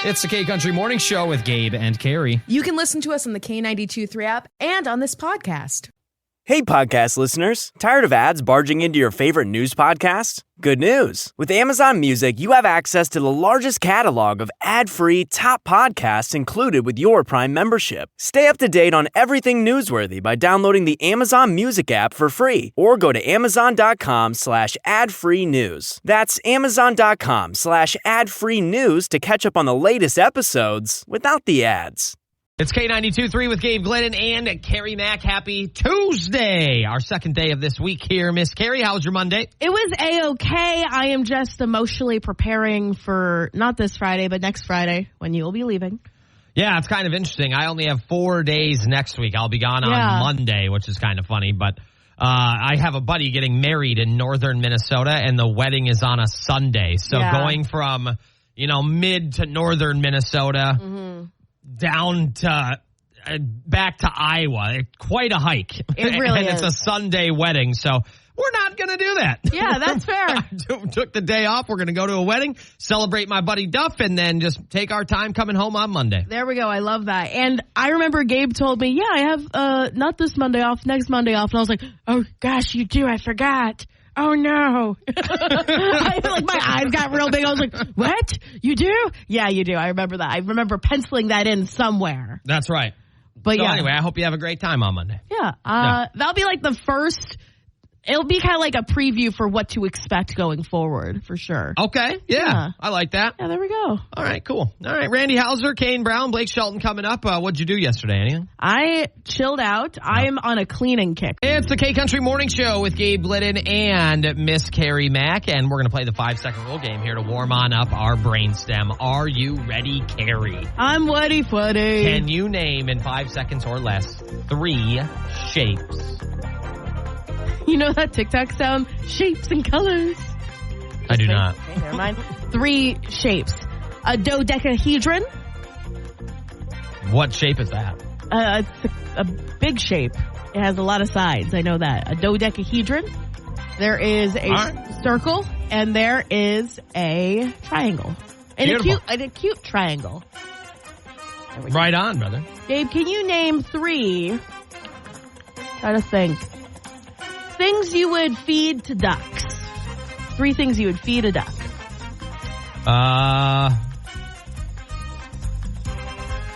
It's the K-Country Morning Show with Gabe and Carrie. You can listen to us on the K92.3 app and on this podcast. Hey, podcast listeners. Tired of ads barging into your favorite news podcasts? Good news. With Amazon Music, you have access to the largest catalog of ad-free top podcasts included with your Prime membership. Stay up to date on everything newsworthy by downloading the Amazon Music app for free or go to amazon.com/ad-free news. That's amazon.com/ad-free news to catch up on the latest episodes without the ads. It's K92.3 with Gabe Glennon and Carrie Mack. Happy Tuesday, our second day of this week here. Miss Carrie, how was your Monday? It was A-okay. I am just emotionally preparing for not this Friday, but next Friday when you will be leaving. Yeah, it's kind of interesting. I only have 4 days next week. I'll be gone on Monday, which is kind of funny. But I have a buddy getting married in northern Minnesota, and the wedding is on a Sunday. So going from, mid to northern Minnesota down to back to Iowa. Quite a hike. It really is. It's a Sunday wedding, so we're not going to do that. Yeah, that's fair. I took the day off. We're going to go to a wedding, celebrate my buddy Duff, and then just take our time coming home on Monday. There we go. I love that. And I remember Gabe told me, I have not this Monday off, next Monday off. And I was like, oh, gosh, you do. I forgot. Oh, no. My eyes got real big. I was like, what? You do? Yeah, you do. I remember that. I remember penciling that in somewhere. That's right. But anyway, I hope you have a great time on Monday. Yeah. That'll be like the first. It'll be kind of like a preview for what to expect going forward, for sure. Okay. Yeah. I like that. Yeah, there we go. All right, cool. All right, Randy Hauser, Kane Brown, Blake Shelton coming up. What'd you do yesterday, anything? I chilled out. No. I am on a cleaning kick. It's the K-Country Morning Show with Gabe Glidden and Miss Carrie Mack, and we're going to play the 5-second rule game here to warm on up our brainstem. Are you ready, Carrie? I'm woody-footy. Can you name in 5 seconds or less 3 shapes? You know that TikTok sound? Shapes and colors. I do not. Okay, never mind. 3 shapes. A dodecahedron. What shape is that? It's a big shape. It has a lot of sides. I know that. A dodecahedron. There is a circle, and there is a triangle. And a cute triangle. Right on, brother. Gabe, can you name 3? Try to think. Things you would feed to ducks. 3 things you would feed a duck.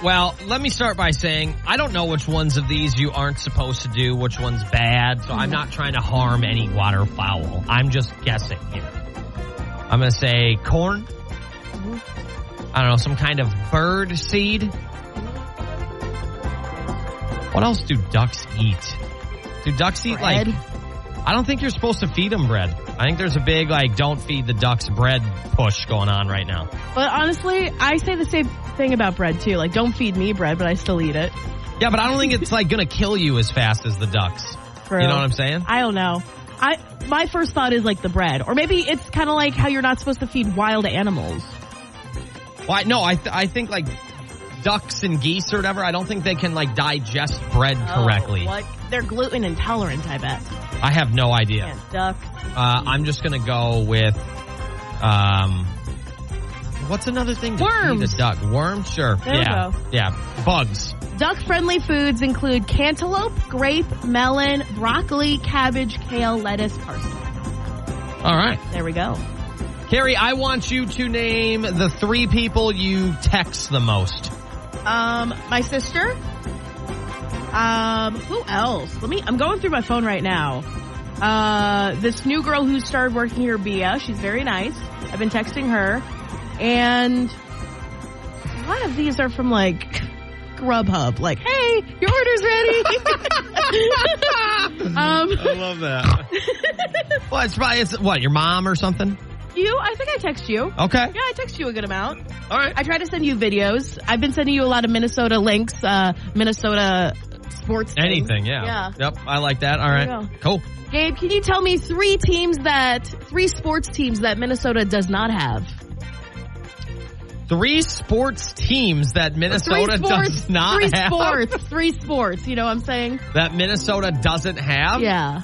Well, let me start by saying I don't know which ones of these you aren't supposed to do, which one's bad, so I'm not trying to harm any waterfowl. I'm just guessing here. I'm going to say corn. I don't know, some kind of bird seed. What else do ducks eat? Do ducks eat bread? I don't think you're supposed to feed them bread. I think there's a big, don't feed the ducks bread push going on right now. But honestly, I say the same thing about bread, too. Don't feed me bread, but I still eat it. Yeah, but I don't think it's, going to kill you as fast as the ducks. True. You know what I'm saying? I don't know. My first thought is, the bread. Or maybe it's kind of like how you're not supposed to feed wild animals. Well, no, I think, ducks and geese or whatever, I don't think they can, digest bread correctly. What? They're gluten intolerant, I bet. I have no idea. Yeah, duck. I'm just going to go with, what's another thing to feed a duck? Worms? Sure. There we go. Yeah. Bugs. Duck-friendly foods include cantaloupe, grape, melon, broccoli, cabbage, kale, lettuce, parsley. All right. There we go. Carrie, I want you to name the 3 people you text the most. My sister. Who else? I'm going through my phone right now. This new girl who started working here, Bia. She's very nice. I've been texting her. And a lot of these are from Grubhub. Hey, your order's ready. I love that. Well, it's probably, your mom or something? You? I think I text you. Okay. Yeah, I text you a good amount. All right. I try to send you videos. I've been sending you a lot of Minnesota links, Minnesota sports things. Anything, yeah. Yep, I like that. All right. Cool. Gabe, can you tell me 3 sports teams that Minnesota does not have? 3 sports teams that Minnesota does not have? 3 sports, you know what I'm saying? That Minnesota doesn't have? Yeah.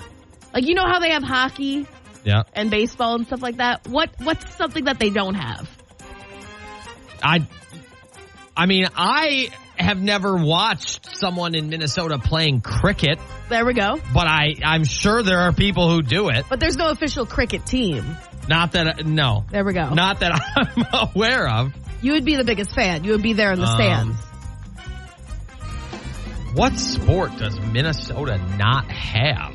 You know how they have hockey? Yeah. And baseball and stuff like that? What's something that they don't have? I mean, I have never watched someone in Minnesota playing cricket, There we go. but I'm sure there are people who do it. But there's no official cricket team. Not that, no. There we go. Not that I'm aware of. You would be the biggest fan. You would be there in the stands. What sport does Minnesota not have?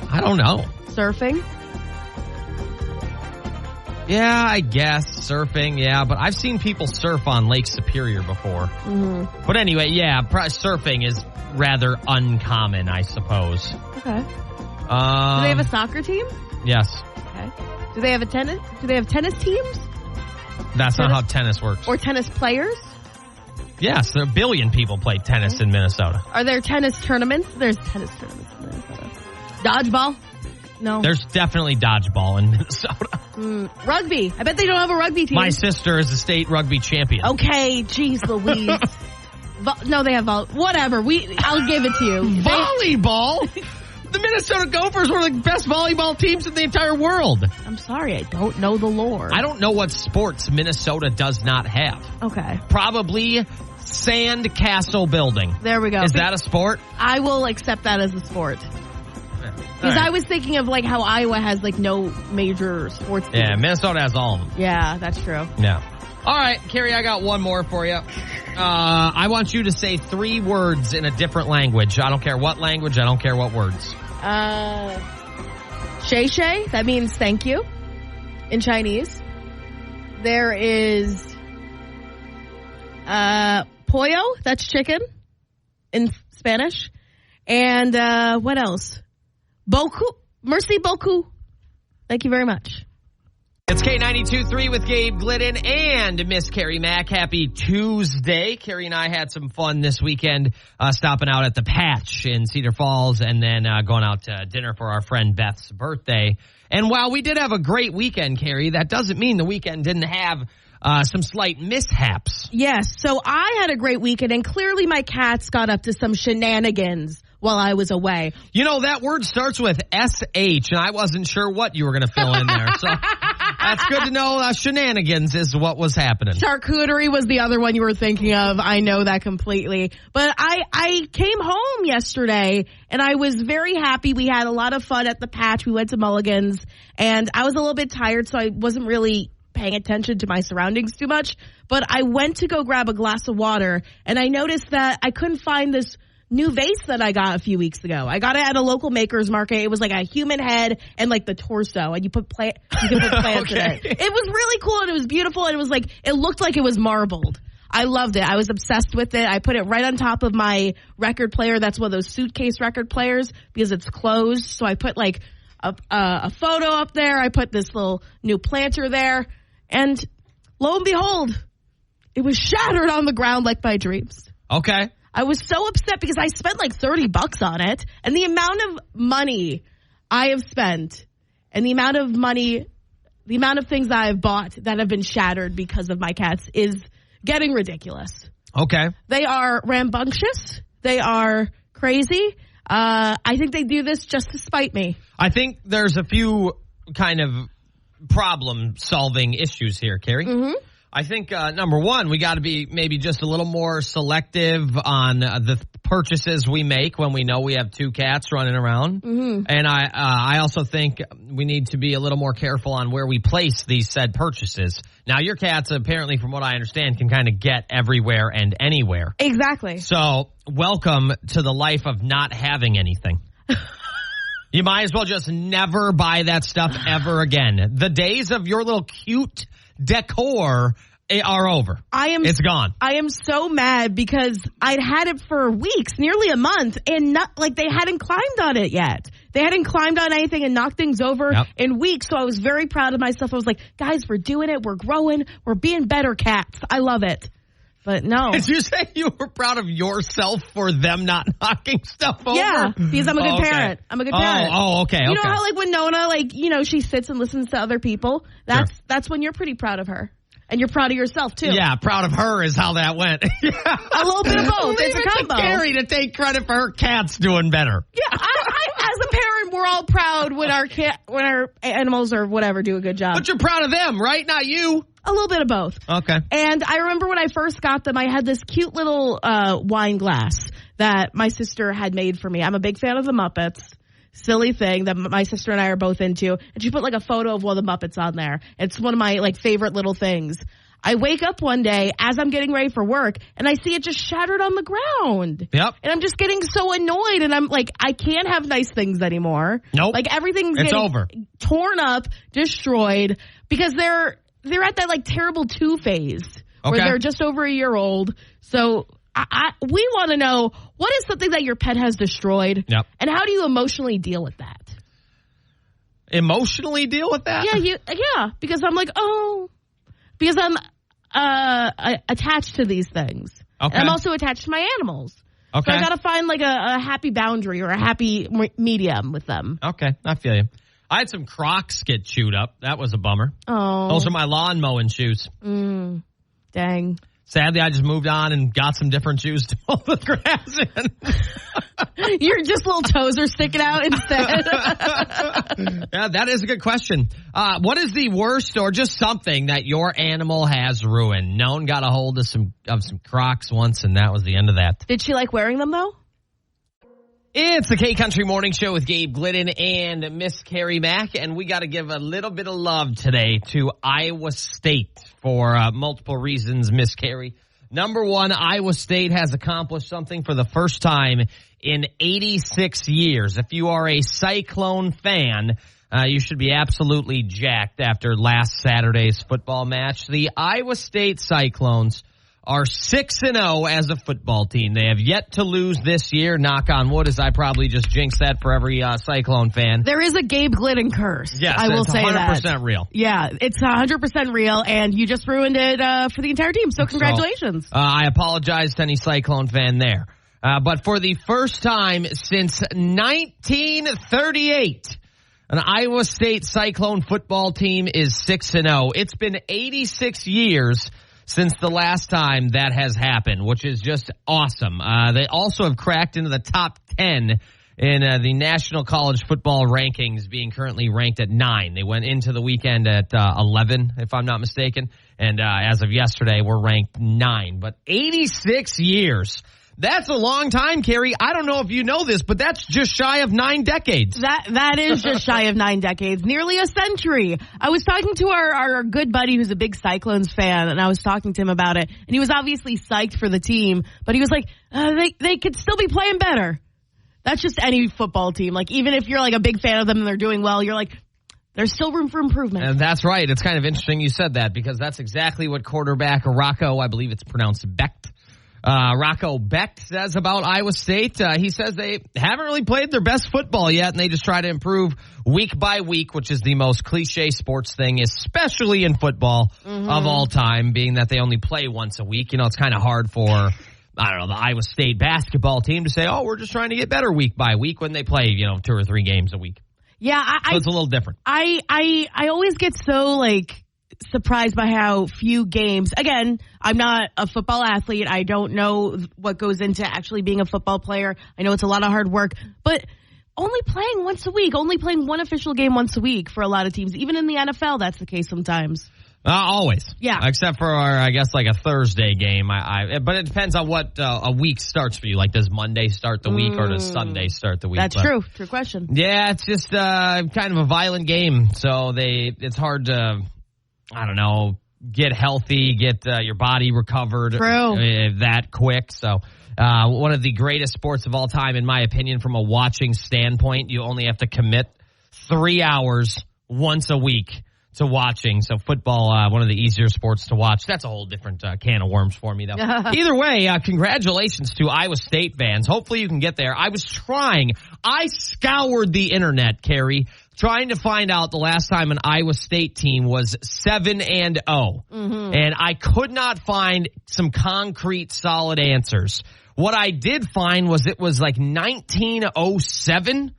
I don't know. Surfing? Yeah, I guess surfing, yeah, but I've seen people surf on Lake Superior before. Mm-hmm. But anyway, yeah, surfing is rather uncommon, I suppose. Okay. Do they have a soccer team? Yes. Okay. Do they have tennis teams? That's not how tennis works. Or tennis players? Yes, there are a billion people play tennis in Minnesota. Are there tennis tournaments? There's tennis tournaments in Minnesota. Dodgeball? No. There's definitely dodgeball in Minnesota. Rugby. I bet they don't have a rugby team. My sister is a state rugby champion. Okay, jeez Louise. No, they have whatever. I'll give it to you. Volleyball? The Minnesota Gophers were the best volleyball teams in the entire world. I'm sorry, I don't know the lore. I don't know what sports Minnesota does not have. Okay. Probably sand castle building. There we go. Is that a sport? I will accept that as a sport. Because I was thinking of like how Iowa has like no major sports teams. Yeah, Minnesota has all of them. Yeah, that's true. Yeah. All right, Carrie, I got one more for you. I want you to say 3 words in a different language. I don't care what language. I don't care what words. Shay Shay, that means thank you in Chinese. There is pollo, that's chicken in Spanish. And what else? Beaucoup. Merci beaucoup. Thank you very much. It's K92.3 with Gabe Glidden and Miss Carrie Mack. Happy Tuesday. Carrie and I had some fun this weekend stopping out at the Patch in Cedar Falls and then going out to dinner for our friend Beth's birthday. And while we did have a great weekend, Carrie, that doesn't mean the weekend didn't have some slight mishaps. Yes. So I had a great weekend, and clearly my cats got up to some shenanigans while I was away. You know, that word starts with S-H, and I wasn't sure what you were going to fill in there. So that's good to know. Shenanigans is what was happening. Charcuterie was the other one you were thinking of. I know that completely. But I came home yesterday, and I was very happy. We had a lot of fun at the Patch. We went to Mulligan's, and I was a little bit tired, so I wasn't really paying attention to my surroundings too much. But I went to go grab a glass of water, and I noticed that I couldn't find this new vase that I got a few weeks ago. I got it at a local maker's market. It was like a human head and like the torso, and you could put plants in it. It was really cool, and it was beautiful, and it looked like it was marbled. I loved it. I was obsessed with it. I put it right on top of my record player. That's one of those suitcase record players because it's closed. So I put like a photo up there. I put this little new planter there, and lo and behold, it was shattered on the ground like my dreams. Okay. I was so upset because I spent like $30 on it, and the amount of money I have spent and the amount of things that I've bought that have been shattered because of my cats is getting ridiculous. Okay. They are rambunctious. They are crazy. I think they do this just to spite me. I think there's a few kind of problem-solving issues here, Carrie. Mm-hmm. I think, number one, we got to be maybe just a little more selective on the purchases we make when we know we have 2 cats running around. Mm-hmm. And I also think we need to be a little more careful on where we place these said purchases. Now, your cats, apparently, from what I understand, can kind of get everywhere and anywhere. Exactly. So, welcome to the life of not having anything. You might as well just never buy that stuff ever again. The days of your little cute decor are over. It's gone. I am so mad because I'd had it for weeks, nearly a month, and they hadn't climbed on it yet. They hadn't climbed on anything and knocked things over in weeks. So I was very proud of myself. I was like, guys, we're doing it. We're growing. We're being better cats. I love it. But no. Did you say you were proud of yourself for them not knocking stuff over? Yeah, because I'm a good parent. I'm a good parent. Oh, okay. You know how when Nona, she sits and listens to other people? That's when you're pretty proud of her. And you're proud of yourself, too. Yeah, proud of her is how that went. A little bit of both. It's a combo. Carrie to take credit for her cat's doing better. Yeah, as a parent, we're all proud when our animals or whatever do a good job. But you're proud of them, right? Not you. A little bit of both. Okay. And I remember when I first got them, I had this cute little wine glass that my sister had made for me. I'm a big fan of the Muppets. Silly thing that my sister and I are both into. And she put like a photo of one of the Muppets on there. It's one of my like favorite little things. I wake up one day as I'm getting ready for work and I see it just shattered on the ground. Yep. And I'm just getting so annoyed and I'm like, I can't have nice things anymore. Nope. Like everything's it's getting over. Torn up, destroyed because they're at that like terrible 2 phase where they're just over a year old. So we want to know, what is something that your pet has destroyed? Yep. And how do you emotionally deal with that? Emotionally deal with that? Yeah, because I'm like, because I'm attached to these things. Okay. And I'm also attached to my animals. Okay. So I got to find like a happy boundary or a happy medium with them. Okay, I feel you. I had some Crocs get chewed up. That was a bummer. Oh. Those are my lawn mowing shoes. Dang. Sadly, I just moved on and got some different shoes to mow the grass in. Your just little toes are sticking out instead. Yeah, that is a good question. What is the worst or just something that your animal has ruined? Noan got a hold of some Crocs once, and that was the end of that. Did she like wearing them, though? It's the K-Country Morning Show with Gabe Glidden and Miss Carrie Mack, and we got to give a little bit of love today to Iowa State for multiple reasons, Miss Carrie. Number one, Iowa State has accomplished something for the first time in 86 years. If you are a Cyclone fan, you should be absolutely jacked after last Saturday's football match. The Iowa State Cyclones are 6-0 as a football team. They have yet to lose this year. Knock on wood, as I probably just jinxed that for every Cyclone fan. There is a Gabe Glidden curse. Yes, I will say that. 100% real. Yeah, it's 100% real, and you just ruined it for the entire team. So congratulations. So, I apologize to any Cyclone fan there. But for the first time since 1938, an Iowa State Cyclone football team is 6-0. It's been 86 years since the last time that has happened, which is just awesome. They also have cracked into the top 10 in the National College Football rankings, being currently ranked at 9. They went into the weekend at 11, if I'm not mistaken. And as of yesterday, we're ranked 9. But 86 years. That's a long time, Carrie. I don't know if you know this, but that's just shy of 9 decades. That is just shy of 9 decades, nearly a century. I was talking to our good buddy who's a big Cyclones fan, and I was talking to him about it, and he was obviously psyched for the team, but he was like, they could still be playing better. That's just any football team. Like, even if you're like a big fan of them and they're doing well, you're like, there's still room for improvement. And that's right. It's kind of interesting you said that, because that's exactly what quarterback Rocco, I believe it's pronounced Becht, Rocco Becht says about Iowa State. He says they haven't really played their best football yet, and they just try to improve week by week, which is the most cliche sports thing, especially in football of all time, being that they only play once a week. You know, it's kind of hard for, I don't know, the Iowa State basketball team to say, oh, we're just trying to get better week by week when they play, 2 or 3 games a week. Yeah, so it's a little different. I always get so, surprised by how few games. Again, I'm not a football athlete. I don't know what goes into actually being a football player. I know it's a lot of hard work, but only playing once a week, only playing one official game once a week for a lot of teams. Even in the NFL, that's the case sometimes. Always. Yeah. Except for, I guess, a Thursday game. But it depends on what a week starts for you. Like, does Monday start the week or does Sunday start the week? That's true. True question. Yeah, it's just kind of a violent game. So it's hard to, I don't know, get healthy, get your body recovered that quick. So one of the greatest sports of all time, in my opinion, from a watching standpoint. You only have to commit 3 hours once a week to watching. So football, one of the easier sports to watch. That's a whole different can of worms for me, though. Either way, congratulations to Iowa State fans. Hopefully you can get there. I scoured the internet, Carrie, trying to find out the last time an Iowa State team was 7-0. And I could not find some concrete, solid answers. What I did find was it was 1907.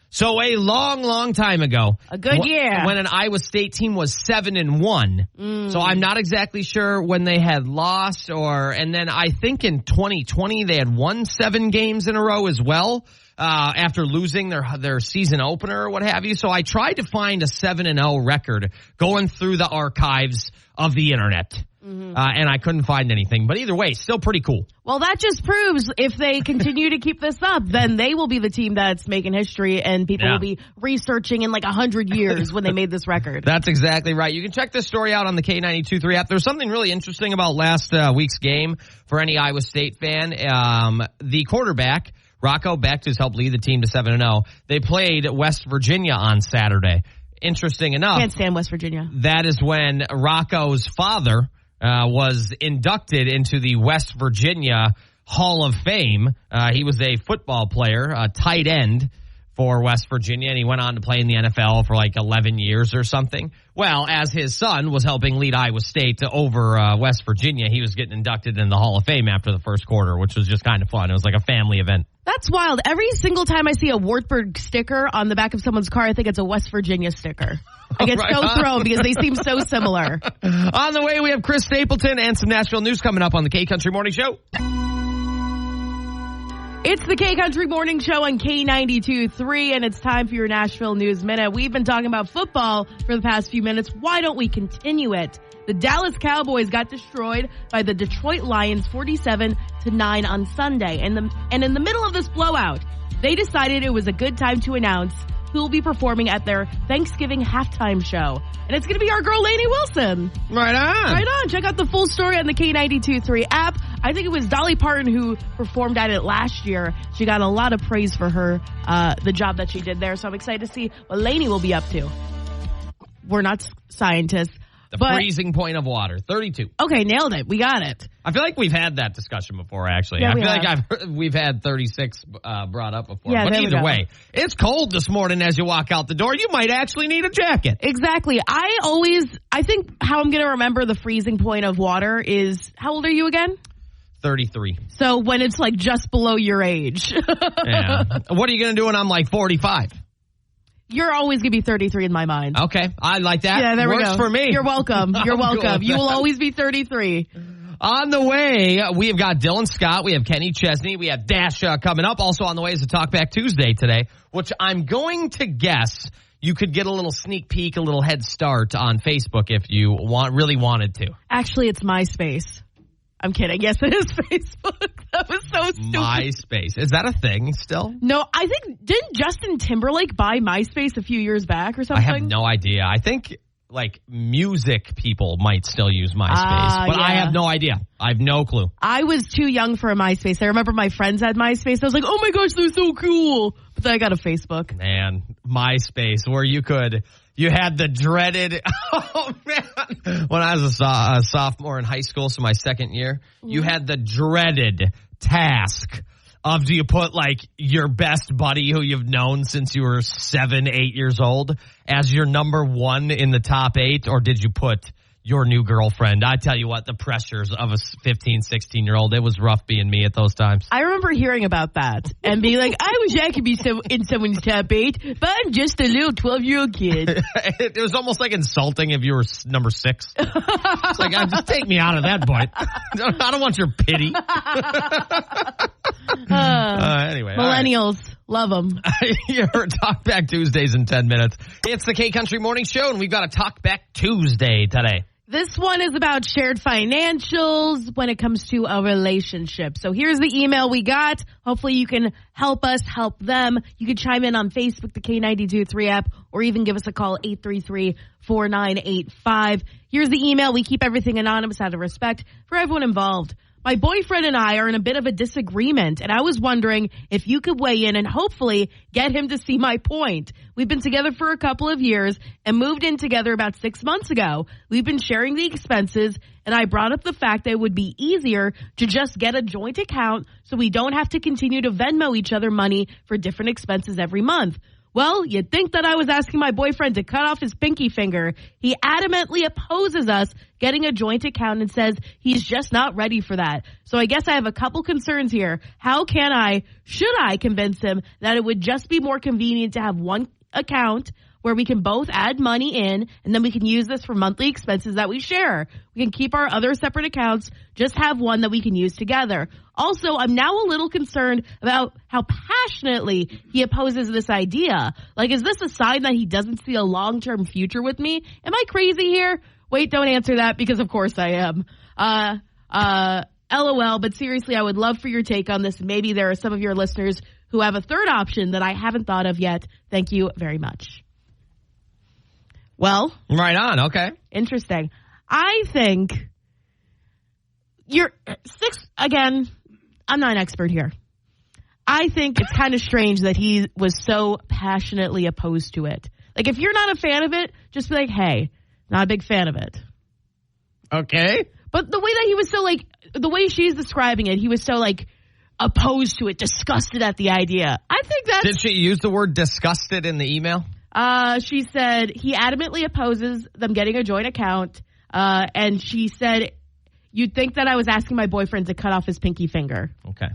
So a long, long time ago. A good year. When an Iowa State team was 7-1. So I'm not exactly sure when they had lost and then I think in 2020 they had won 7 games in a row as well. after losing their season opener or what have you. So I tried to find a 7-0 record going through the archives of the internet. And I couldn't find anything. But either way, still pretty cool. Well, that just proves if they continue to keep this up, then they will be the team that's making history, and people will be researching in like 100 years when they made this record. That's exactly right. You can check this story out on the K92.3 app. There's something really interesting about last week's game for any Iowa State fan. The quarterback, Rocco Becht, who's helped lead the team to 7-0. They played West Virginia on Saturday. Interesting enough. Can't stand West Virginia. That is when Rocco's father was inducted into the West Virginia Hall of Fame. He was a football player, a tight end for West Virginia, and he went on to play in the NFL for like 11 years or something. Well, as his son was helping lead Iowa State over West Virginia, he was getting inducted in the Hall of Fame after the first quarter, which was just kind of fun. It was like a family event. That's wild. Every single time I see a Wartburg sticker on the back of someone's car, I think it's a West Virginia sticker. I get so thrown because they seem so similar. On the way, we have Chris Stapleton and some Nashville news coming up on the K-Country Morning Show. It's the K-Country Morning Show on K92.3, and it's time for your Nashville News Minute. We've been talking about football for the past few minutes. Why don't we continue it? The Dallas Cowboys got destroyed by the Detroit Lions 47-9 on Sunday. And in the middle of this blowout, they decided it was a good time to announce who will be performing at their Thanksgiving halftime show. And it's going to be our girl, Lainey Wilson. Right on. Right on. Check out the full story on the K92.3 app. I think it was Dolly Parton who performed at it last year. She got a lot of praise for her, the job that she did there. So I'm excited to see what Lainey will be up to. We're not scientists. The freezing point of water, 32. Okay, nailed it. We got it. I feel like we've had that discussion before, actually. Yeah, I feel like we've had 36 brought up before. Yeah, but either way, it's cold this morning as you walk out the door. You might actually need a jacket. Exactly. I think how I'm going to remember the freezing point of water is, how old are you again? 33. So when it's like just below your age. Yeah. What are you going to do when I'm like 45? You're always going to be 33 in my mind. Okay. I like that. Yeah, there we go. Works for me. You're welcome. You're welcome. You will always be 33. On the way, we have got Dylan Scott. We have Kenny Chesney. We have Dash coming up. Also on the way is a Talkback Tuesday today, which I'm going to guess you could get a little sneak peek, a little head start on Facebook if you really wanted to. Actually, it's MySpace. I'm kidding. Yes, it is Facebook. That was so stupid. MySpace. Is that a thing still? No, I think, didn't Justin Timberlake buy MySpace a few years back or something? I have no idea. I think like music people might still use MySpace, but I have no idea. I have no clue. I was too young for a MySpace. I remember my friends had MySpace. I was like, oh my gosh, they're so cool. But then I got a Facebook. Man, MySpace, where you had the dreaded, oh man, when I was a sophomore in high school, so my second year, you had the dreaded task of, do you put like your best buddy who you've known since you were 7, 8 years old as your number one in the top 8, or did you put your new girlfriend? I tell you what, the pressures of a 15, 16-year-old, it was rough being me at those times. I remember hearing about that and being like, I wish I could be in someone's top 8, but I'm just a little 12-year-old kid. It was almost like insulting if you were number 6. It's like, just take me out of that point. I don't want your pity. Anyway. Millennials. Right. Love them. You're Talkback Tuesdays in 10 minutes. It's the K-Country Morning Show, and we've got a Talkback Tuesday today. This one is about shared financials when it comes to a relationship. So here's the email we got. Hopefully you can help us help them. You can chime in on Facebook, the K92.3 app, or even give us a call, 833-4985. Here's the email. We keep everything anonymous out of respect for everyone involved. My boyfriend and I are in a bit of a disagreement, and I was wondering if you could weigh in and hopefully get him to see my point. We've been together for a couple of years and moved in together about 6 months ago. We've been sharing the expenses, and I brought up the fact that it would be easier to just get a joint account so we don't have to continue to Venmo each other money for different expenses every month. Well, you'd think that I was asking my boyfriend to cut off his pinky finger. He adamantly opposes us getting a joint account and says he's just not ready for that. So I guess I have a couple concerns here. Should I convince him that it would just be more convenient to have one account where we can both add money in, and then we can use this for monthly expenses that we share. We can keep our other separate accounts, just have one that we can use together. Also, I'm now a little concerned about how passionately he opposes this idea. Like, is this a sign that he doesn't see a long-term future with me? Am I crazy here? Wait, don't answer that, because of course I am. LOL, but seriously, I would love for your take on this. Maybe there are some of your listeners who have a third option that I haven't thought of yet. Thank you very much. Well. Right on. Okay. Interesting. I think again, I'm not an expert here. I think it's kind of strange that he was so passionately opposed to it. Like, if you're not a fan of it, just be like, hey, not a big fan of it. Okay. But the way that he was so, like, the way she's describing it, he was so, like, opposed to it, disgusted at the idea. I think that's... Did she use the word disgusted in the email? She said he adamantly opposes them getting a joint account. And she said, you'd think that I was asking my boyfriend to cut off his pinky finger. Okay.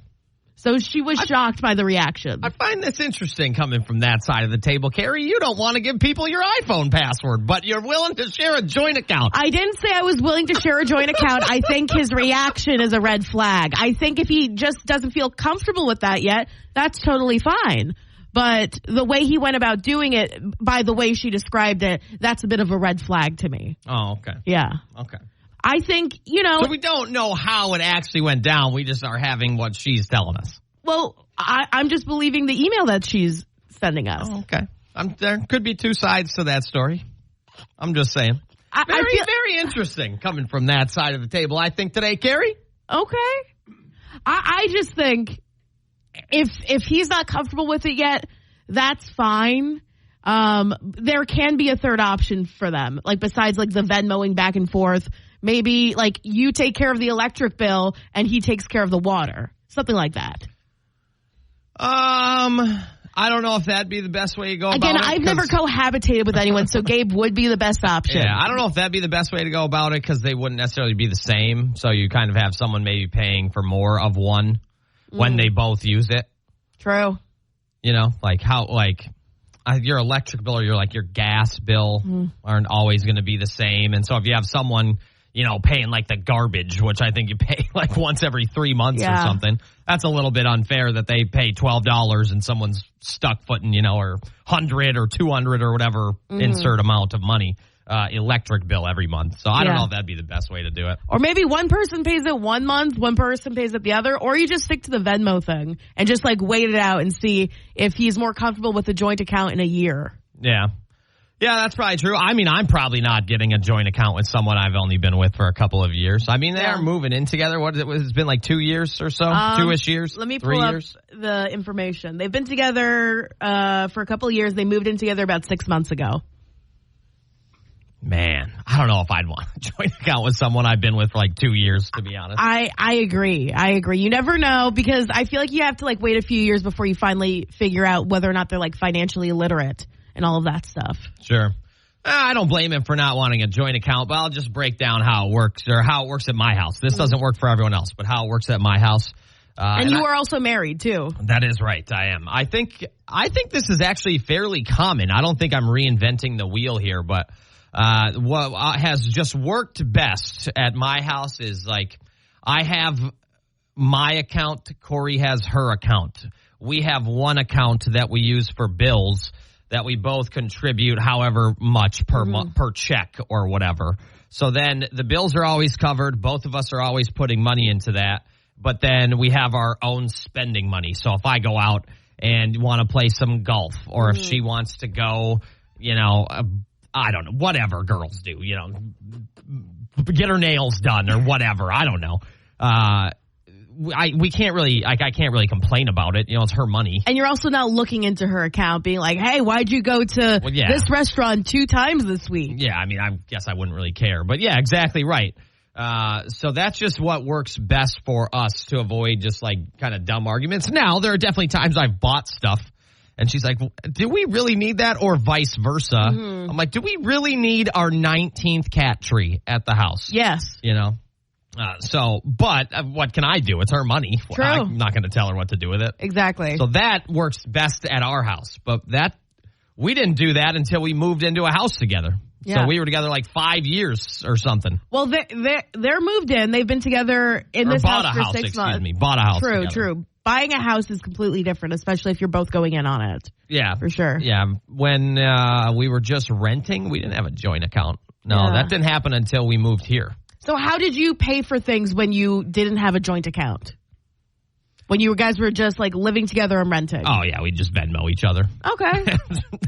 So she was shocked by the reaction. I find this interesting coming from that side of the table. Carrie, you don't want to give people your iPhone password, but you're willing to share a joint account. I didn't say I was willing to share a joint account. I think his reaction is a red flag. I think if he just doesn't feel comfortable with that yet, that's totally fine. But the way he went about doing it, by the way she described it, that's a bit of a red flag to me. Oh, okay. Yeah. Okay. I think, So we don't know how it actually went down. We just are having what she's telling us. Well, I'm just believing the email that she's sending us. Oh, okay. There could be two sides to that story. I'm just saying. Very interesting coming from that side of the table, I think, today, Carrie. Okay. I just think if he's not comfortable with it yet, that's fine. There can be a third option for them, like besides like the Venmoing back and forth. Maybe like you take care of the electric bill and he takes care of the water, something like that. I don't know if that'd be the best way to go about it. Again, I've never cohabitated with anyone, so Gabe would be the best option. Yeah, I don't know if that'd be the best way to go about it because they wouldn't necessarily be the same. So you kind of have someone maybe paying for more of one when they both use it. True. Like your electric bill or your gas bill aren't always going to be the same. And so if you have someone, paying like the garbage, which I think you pay like once every 3 months or something, that's a little bit unfair that they pay $12 and someone's stuck footing, or $100 or $200 or whatever insert amount of money. Electric bill every month. So I don't know if that'd be the best way to do it. Or maybe one person pays it 1 month, one person pays it the other, or you just stick to the Venmo thing and just like wait it out and see if he's more comfortable with a joint account in a year. Yeah. Yeah, that's probably true. I mean, I'm probably not getting a joint account with someone I've only been with for a couple of years. I mean, they are moving in together. What is it? It's been like 2 years or so? 2-ish years? Let me pull up the information. They've been together for a couple of years. They moved in together about 6 months ago. Man, I don't know if I'd want a joint account with someone I've been with for like 2 years, to be honest. I agree. You never know because I feel like you have to like wait a few years before you finally figure out whether or not they're like financially illiterate and all of that stuff. Sure. I don't blame him for not wanting a joint account, but I'll just break down how it works at my house. This doesn't work for everyone else, but how it works at my house. And you are also married too. That is right. I am. I think this is actually fairly common. I don't think I'm reinventing the wheel here, but what has just worked best at my house is like I have my account, Corey has her account. We have one account that we use for bills that we both contribute however much per month, per check or whatever. So then the bills are always covered. Both of us are always putting money into that. But then we have our own spending money. So if I go out and want to play some golf or if she wants to go, I don't know, whatever girls do, get her nails done or whatever. I don't know. We can't really, I can't really complain about it. It's her money. And you're also not looking into her account being like, hey, why'd you go to this restaurant 2 times this week? Yeah, I mean, I guess I wouldn't really care. But yeah, exactly right. So that's just what works best for us to avoid just like kind of dumb arguments. Now, there are definitely times I've bought stuff and she's like, do we really need that? Or vice versa. I'm like, do we really need our 19th cat tree at the house? Yes. But what can I do? It's her money. True. I'm not going to tell her what to do with it. Exactly. So that works best at our house. But that We didn't do that until we moved into a house together. Yeah. So we were together like 5 years or something. Well, they're moved in. They've been together in this house for 6 months. Bought a house. True. Buying a house is completely different, especially if you're both going in on it. Yeah. For sure. Yeah. When we were just renting, we didn't have a joint account. No, that didn't happen until we moved here. So how did you pay for things when you didn't have a joint account? When you guys were just like living together and renting? Oh, yeah. We just Venmo each other. Okay.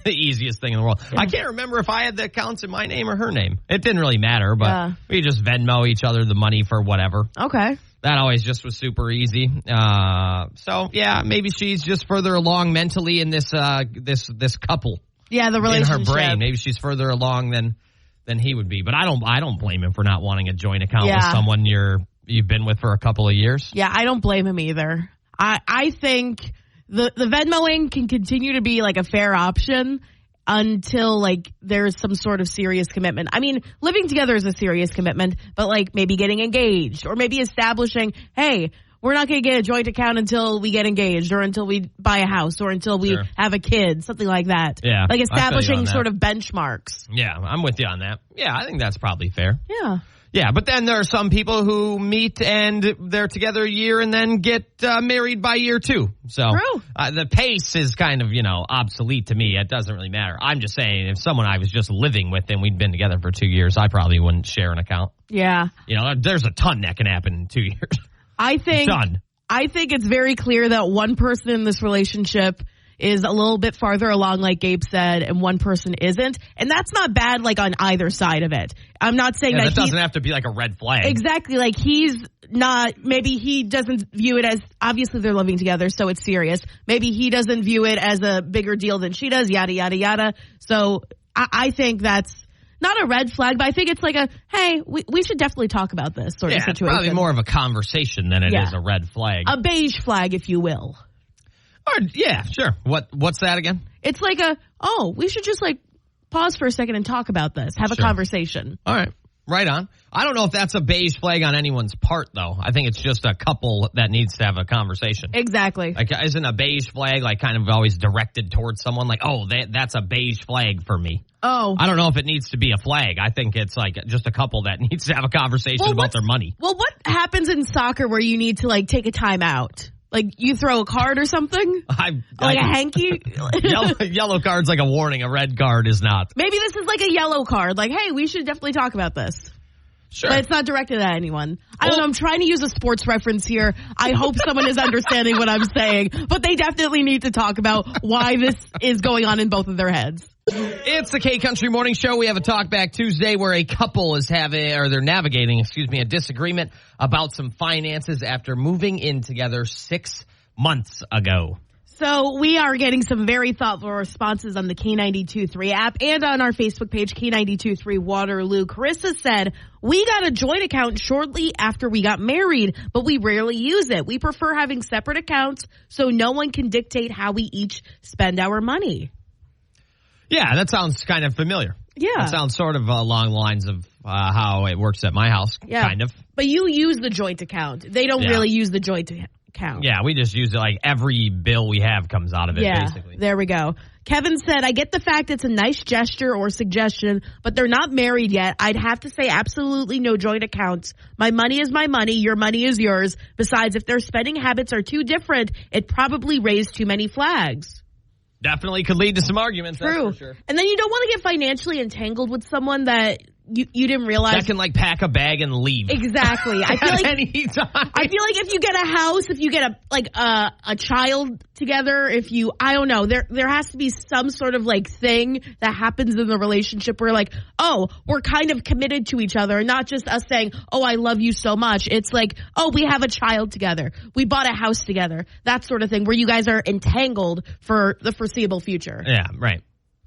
The easiest thing in the world. Yeah. I can't remember if I had the accounts in my name or her name. It didn't really matter, but we just Venmo each other the money for whatever. Okay. That always just was super easy. So, yeah, maybe she's just further along mentally in this couple. Yeah, the relationship. In her brain. Maybe she's further along than he would be. But I don't blame him for not wanting a joint account with someone you've been with for a couple of years. Yeah, I don't blame him either. I think the Venmoing can continue to be like a fair option until like there's some sort of serious commitment. I mean, living together is a serious commitment, but like maybe getting engaged or maybe establishing, hey, we're not going to get a joint account until we get engaged or until we buy a house or until we have a kid, something like that. Yeah. Like establishing sort of benchmarks. Yeah, I'm with you on that. Yeah, I think that's probably fair. Yeah. Yeah, but then there are some people who meet and they're together a year and then get married by year 2. So the pace is kind of, obsolete to me. It doesn't really matter. I'm just saying if someone I was just living with and we'd been together for 2 years, I probably wouldn't share an account. Yeah. There's a ton that can happen in 2 years. I think it's very clear that one person in this relationship is a little bit farther along, like Gabe said, and one person isn't. And that's not bad, like, on either side of it. I'm not saying that doesn't have to be like a red flag. Exactly. Like, maybe he doesn't view it as, obviously they're living together, so it's serious. Maybe he doesn't view it as a bigger deal than she does, yada, yada, yada. So I think that's not a red flag, but I think it's like hey, we should definitely talk about this sort of situation. It's probably more of a conversation than it is a red flag. A beige flag, if you will. Yeah, sure. What's that again? It's like we should just like pause for a second and talk about this. Have a conversation. All right. Right on. I don't know if that's a beige flag on anyone's part, though. I think it's just a couple that needs to have a conversation. Exactly. Like, isn't a beige flag like kind of always directed towards someone? Like, that's a beige flag for me. Oh. I don't know if it needs to be a flag. I think it's like just a couple that needs to have a conversation about their money. Well, what happens in soccer where you need to like take a timeout? Like you throw a card or something? Like a hanky? Yellow card's like a warning. A red card is not. Maybe this is like a yellow card. Like, hey, we should definitely talk about this. Sure. But it's not directed at anyone. I don't know. I'm trying to use a sports reference here. I hope someone is understanding what I'm saying. But they definitely need to talk about why this is going on in both of their heads. It's the K-Country Morning Show. We have a Talk Back Tuesday where a couple is they're navigating, a disagreement about some finances after moving in together 6 months ago. So we are getting some very thoughtful responses on the K92.3 app and on our Facebook page, K92.3 Waterloo. Carissa said, we got a joint account shortly after we got married, but we rarely use it. We prefer having separate accounts so no one can dictate how we each spend our money. Yeah, that sounds kind of familiar. Yeah. That sounds sort of along the lines of how it works at my house, kind of. But you use the joint account. They don't really use the joint account. Yeah, we just use it like every bill we have comes out of it, basically. There we go. Kevin said, I get the fact it's a nice gesture or suggestion, but they're not married yet. I'd have to say absolutely no joint accounts. My money is my money. Your money is yours. Besides, if their spending habits are too different, it probably raised too many flags. Definitely could lead to some arguments. True. That's for sure. And then you don't want to get financially entangled with someone that you didn't realize that can like pack a bag and leave. Exactly. I feel like anytime. I feel like if you get a house, if you get a child together, I don't know, there has to be some sort of like thing that happens in the relationship where like, we're kind of committed to each other, and not just us saying, I love you so much. It's like, we have a child together. We bought a house together. That sort of thing where you guys are entangled for the foreseeable future. Yeah, right.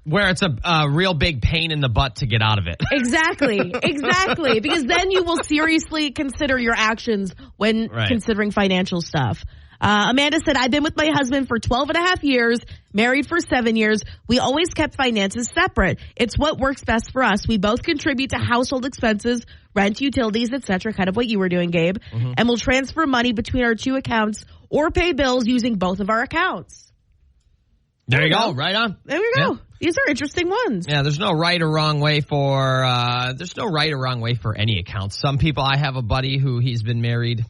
Where it's a real big pain in the butt to get out of it. Exactly. Because then you will seriously consider your actions when considering financial stuff. Amanda said, I've been with my husband for 12 and a half years, married for 7 years. We always kept finances separate. It's what works best for us. We both contribute to household expenses, rent, utilities, etc., kind of what you were doing, Gabe. Mm-hmm. And we'll transfer money between our two accounts or pay bills using both of our accounts. There you go. Right on. There we go. Yeah. These are interesting ones. Yeah, there's no right or wrong way for any account. Some people, I have a buddy who he's been married.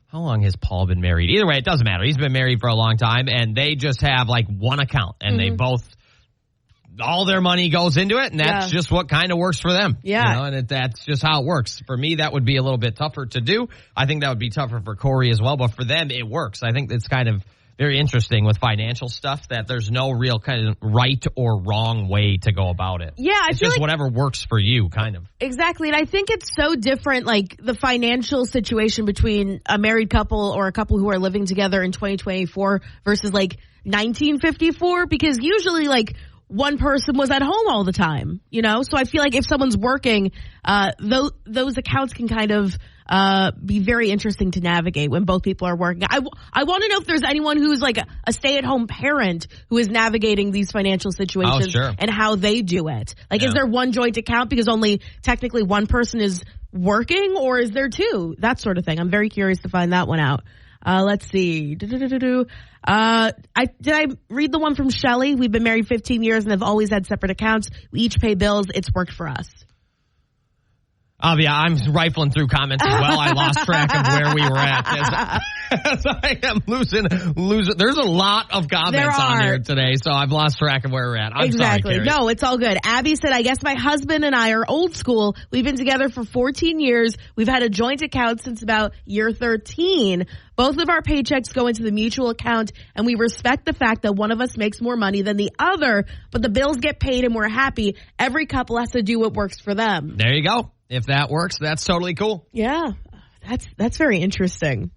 How long has Paul been married? Either way, it doesn't matter. He's been married for a long time, and they just have like one account, and they both, all their money goes into it, and that's just what kind of works for them. Yeah. And that's just how it works. For me, that would be a little bit tougher to do. I think that would be tougher for Corey as well, but for them, it works. I think it's kind of very interesting with financial stuff that there's no real kind of right or wrong way to go about it. Yeah, it's just like whatever works for you, kind of. Exactly, and I think it's so different, like the financial situation between a married couple or a couple who are living together in 2024 versus like 1954, because usually like one person was at home all the time, So I feel like if someone's working, those accounts can kind of be very interesting to navigate when both people are working. I want to know if there's anyone who's like a stay-at-home parent who is navigating these financial situations and how they do it. Like, is there one joint account because only technically one person is working, or is there two? That sort of thing. I'm very curious to find that one out. Let's see. Did I read the one from Shelly? We've been married 15 years and have always had separate accounts. We each pay bills. It's worked for us. Oh, yeah, I'm rifling through comments as well. I lost track of where we were at. As I am losing. There's a lot of comments on here today, so I've lost track of where we're at. I'm sorry, Carrie. No, it's all good. Abby said, I guess my husband and I are old school. We've been together for 14 years. We've had a joint account since about year 13. Both of our paychecks go into the mutual account, and we respect the fact that one of us makes more money than the other, but the bills get paid and we're happy. Every couple has to do what works for them. There you go. If that works, that's totally cool. Yeah, that's very interesting.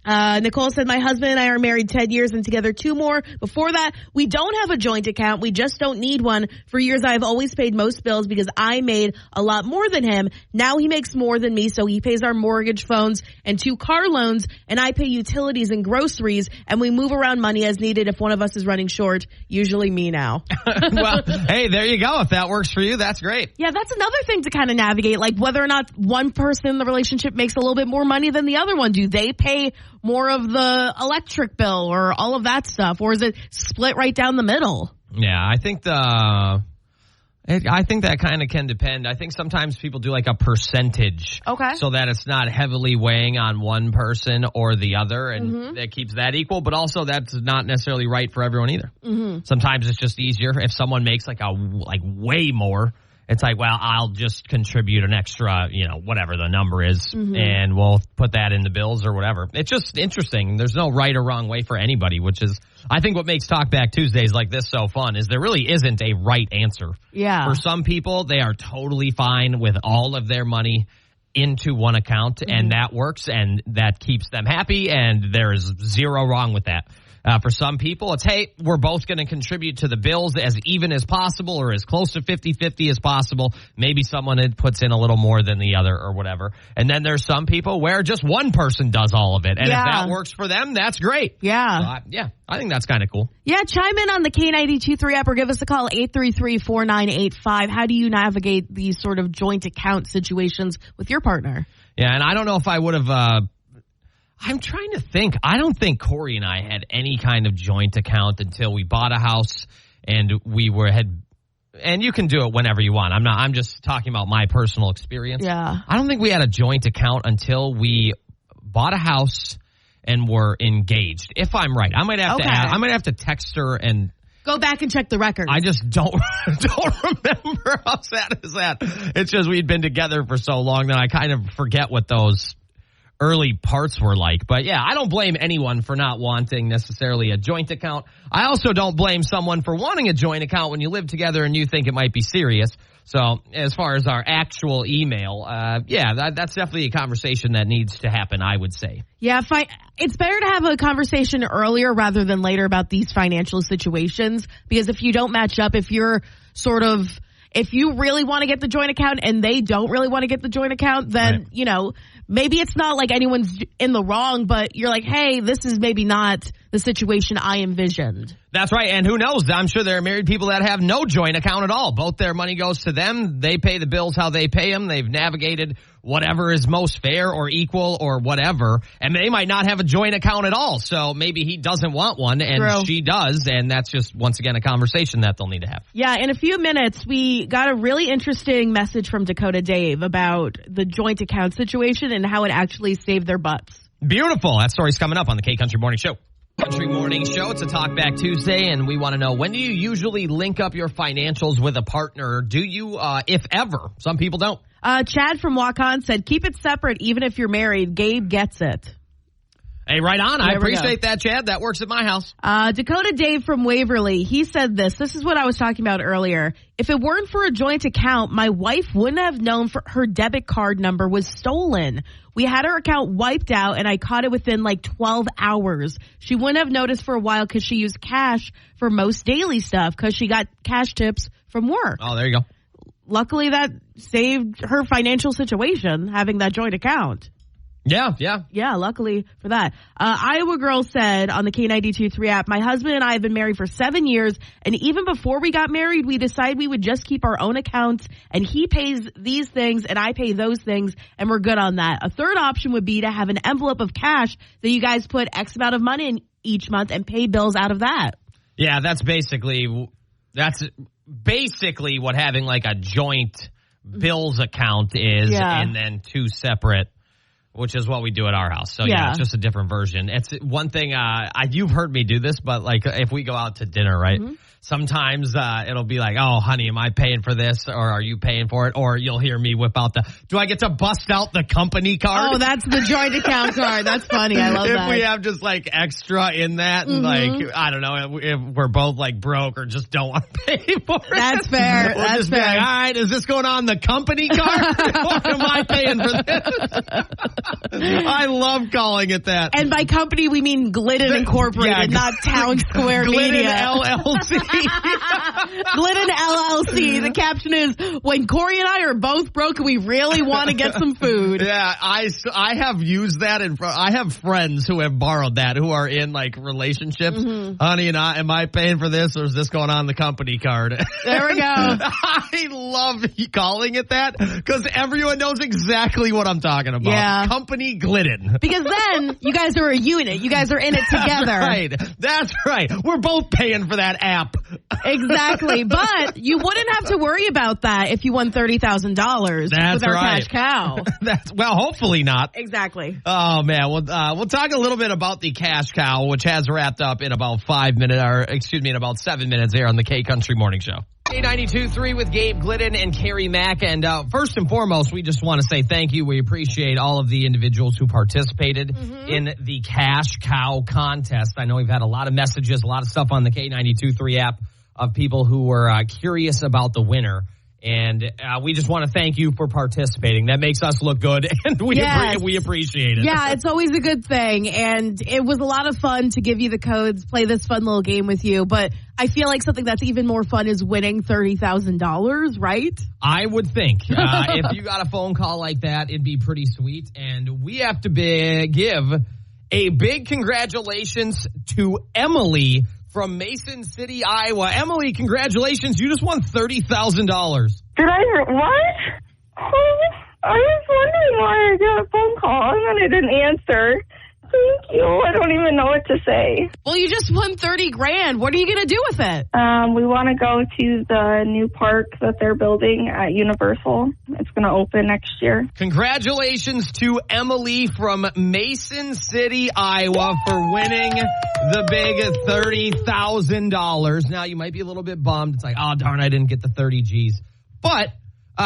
Nicole said, my husband and I are married 10 years and together 2 more. Before that, we don't have a joint account. We just don't need one. For years, I've always paid most bills because I made a lot more than him. Now he makes more than me, so he pays our mortgage, phones, and 2 car loans, and I pay utilities and groceries, and we move around money as needed if one of us is running short, usually me now. Well, hey, there you go. If that works for you, that's great. Yeah, that's another thing to kind of navigate, like whether or not one person in the relationship makes a little bit more money than the other one. Do they pay more of the electric bill or all of that stuff, or is it split right down the middle? Yeah, I think that kind of can depend. I think sometimes people do like a percentage, so that it's not heavily weighing on one person or the other, and that keeps that equal. But also, that's not necessarily right for everyone either. Sometimes it's just easier if someone makes like way more. It's like, well, I'll just contribute an extra, whatever the number is, and we'll put that in the bills or whatever. It's just interesting. There's no right or wrong way for anybody, which is, I think, what makes Talkback Tuesdays like this so fun is there really isn't a right answer. Yeah. For some people, they are totally fine with all of their money into one account, and that works, and that keeps them happy, and there's zero wrong with that. For some people, it's, hey, we're both going to contribute to the bills as even as possible or as close to 50-50 as possible. Maybe someone puts in a little more than the other or whatever. And then there's some people where just one person does all of it. And if that works for them, that's great. Yeah. So I think that's kind of cool. Yeah, chime in on the K92.3 app or give us a call, 833-4985. How do you navigate these sort of joint account situations with your partner? Yeah, and I don't know if I would have... I'm trying to think. I don't think Corey and I had any kind of joint account until we bought a house and and you can do it whenever you want. I'm just talking about my personal experience. Yeah. I don't think we had a joint account until we bought a house and were engaged. If I'm right. I might have to text her and go back and check the records. I just don't remember how sad is that. It's just we'd been together for so long that I kind of forget what those early parts were like. But yeah, I don't blame anyone for not wanting necessarily a joint account. I also don't blame someone for wanting a joint account when you live together and you think it might be serious. So as far as our actual email, that's definitely a conversation that needs to happen, I would say. Yeah, it's better to have a conversation earlier rather than later about these financial situations, because if you don't match up, if you really want to get the joint account and they don't really want to get the joint account, then, maybe it's not like anyone's in the wrong, but you're like, hey, this is maybe not the situation I envisioned. That's right. And who knows? I'm sure there are married people that have no joint account at all. Both their money goes to them. They pay the bills how they pay them. They've navigated whatever is most fair or equal or whatever. And they might not have a joint account at all. So maybe he doesn't want one and True. she does. And that's just, once again, a conversation that they'll need to have. Yeah, in a few minutes, we got a really interesting message from Dakota Dave about the joint account situation and how it actually saved their butts. Beautiful. That story's coming up on the K Country Morning Show. Country Morning Show. It's a Talk Back Tuesday, and we want to know, when do you usually link up your financials with a partner? Do you, if ever? Some people don't. Chad from Waukon said, keep it separate even if you're married. Gabe gets it. Hey, right on. I appreciate that, Chad. That works at my house. Dakota Dave from Waverly, he said this. This is what I was talking about earlier. If it weren't for a joint account, my wife wouldn't have known her debit card number was stolen. We had her account wiped out, and I caught it within like 12 hours. She wouldn't have noticed for a while because she used cash for most daily stuff because she got cash tips from work. Oh, there you go. Luckily, that saved her financial situation, having that joint account. Yeah. Luckily for that. Iowa Girl said on the K92.3 app, my husband and I have been married for 7 years, and even before we got married, we decided we would just keep our own accounts, and he pays these things and I pay those things, and we're good on that. A third option would be to have an envelope of cash that you guys put X amount of money in each month and pay bills out of that. Yeah, that's basically what having like a joint bills account is, and then two separate, which is what we do at our house. So yeah, it's just a different version. It's one thing, you've heard me do this, but like if we go out to dinner, right? Mm-hmm. Sometimes it'll be like, oh, honey, am I paying for this, or are you paying for it? Or you'll hear me whip out do I get to bust out the company card? Oh, that's the joint account card. That's funny. I love that. If we have just like extra in that, and like, I don't know, if we're both like broke or just don't want to pay for it. That's fair. We'll that's just fair. Be like, all right, is this going on the company card? Or am I paying for this? I love calling it that. And by company, we mean Glidden Incorporated, not Town Square Glidden Media. LLC. Glidden LLC. The caption is, when Corey and I are both broke and we really want to get some food. Yeah, I have used that I have friends who have borrowed that, who are in like relationships. Mm-hmm. Honey, and am I paying for this, or is this going on the company card? There we go. I love calling it that because everyone knows exactly what I'm talking about. Yeah. Company Glidden. Because then you guys are a unit. You guys are in it together. That's right. We're both paying for that app. Exactly. But you wouldn't have to worry about that if you won $30,000 with our cash cow. Well, hopefully not. Exactly. Oh, man. We'll talk a little bit about the cash cow, which has wrapped up in about 7 minutes here on the K Country Morning Show. K92.3 with Gabe Glidden and Carrie Mack. And first and foremost, we just want to say thank you. We appreciate all of the individuals who participated in the Cash Cow contest. I know we've had a lot of messages, a lot of stuff on the K92.3 app of people who were curious about the winner. And we just want to thank you for participating. That makes us look good, and we appreciate it. Yeah, it's always a good thing. And it was a lot of fun to give you the codes, play this fun little game with you. But I feel like something that's even more fun is winning $30,000, right? I would think. If you got a phone call like that, it'd be pretty sweet. And we have to give a big congratulations to Emily from Mason City, Iowa. Emily, congratulations. You just won $30,000. Did I? What? I was wondering why I got a phone call and then I didn't answer. Thank you. I don't even know what to say. Well, you just won $30,000. What are you going to do with it? We want to go to the new park that they're building at Universal. It's going to open next year. Congratulations to Emily from Mason City, Iowa for winning the big $30,000. Now, you might be a little bit bummed. It's like, oh, darn, I didn't get the 30 G's. But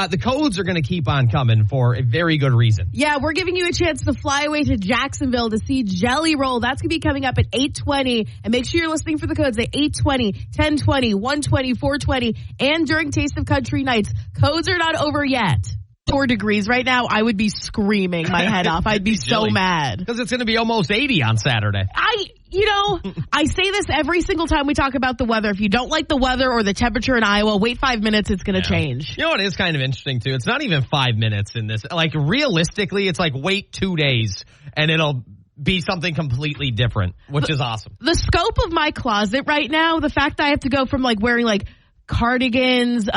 the codes are going to keep on coming for a very good reason. Yeah, we're giving you a chance to fly away to Jacksonville to see Jelly Roll. That's going to be coming up at 8:20. And make sure you're listening for the codes at 8:20, 10:20, 1:20, 4:20, and during Taste of Country nights. Codes are not over yet. 4 degrees right now, I would be screaming my head off. I'd be so mad. Because it's going to be almost 80 on Saturday. I say this every single time we talk about the weather. If you don't like the weather or the temperature in Iowa, wait 5 minutes. It's going to change. You know what is kind of interesting, too? It's not even 5 minutes in this. Like, realistically, it's like wait 2 days, and it'll be something completely different, which is awesome. The scope of my closet right now, the fact that I have to go from, like, wearing, like, cardigans,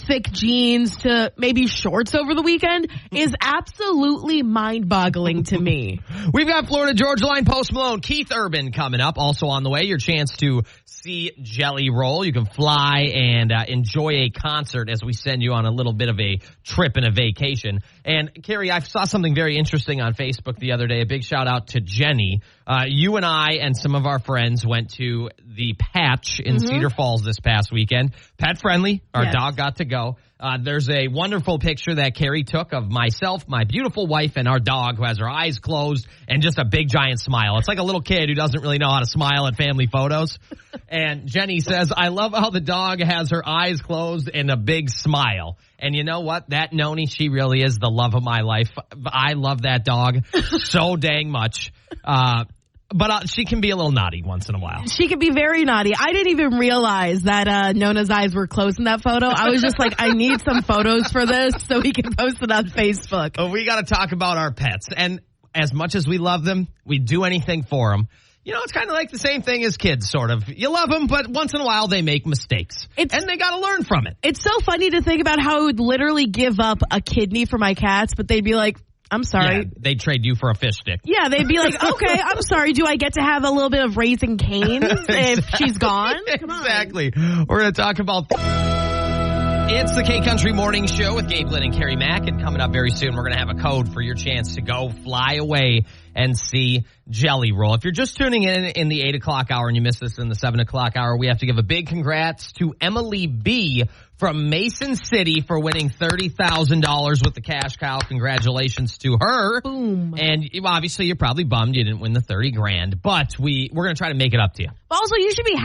thick jeans to maybe shorts over the weekend is absolutely mind-boggling to me. We've got Florida Georgia Line, Post Malone, Keith Urban coming up. Also on the way, your chance to see Jelly Roll. You can fly and enjoy a concert as we send you on a little bit of a trip and a vacation. And Carrie, I saw something very interesting on Facebook the other day. A big shout out to Jenny. You and I and some of our friends went to the Patch in Cedar Falls this past weekend. Pet friendly. Our dog got to go. There's a wonderful picture that Carrie took of myself, my beautiful wife, and our dog who has her eyes closed and just a big giant smile. It's like a little kid who doesn't really know how to smile at family photos. And Jenny says, I love how the dog has her eyes closed and a big smile. And you know what? That Noni, she really is the love of my life. I love that dog so dang much. But she can be a little naughty once in a while. She can be very naughty. I didn't even realize that Nona's eyes were closed in that photo. I was just like, I need some photos for this so we can post it on Facebook. Oh, we got to talk about our pets. And as much as we love them, we do anything for them. You know, it's kind of like the same thing as kids, sort of. You love them, but once in a while they make mistakes. And they got to learn from it. It's so funny to think about how I would literally give up a kidney for my cats, but they'd be like, I'm sorry. Yeah, they'd trade you for a fish stick. Yeah, they'd be like, okay, I'm sorry. Do I get to have a little bit of Raising Cane's if she's gone? Come on. Exactly. We're going to talk about... It's the K-Country Morning Show with Gabe Glynn and Carrie Mack. And coming up very soon, we're going to have a code for your chance to go fly away and see Jelly Roll. If you're just tuning in the 8 o'clock hour and you missed this in the 7 o'clock hour, we have to give a big congrats to Emily B. from Mason City for winning $30,000 with the cash cow. Congratulations to her. Boom. And obviously you're probably bummed you didn't win the $30,000, but we're going to try to make it up to you. But also, you should be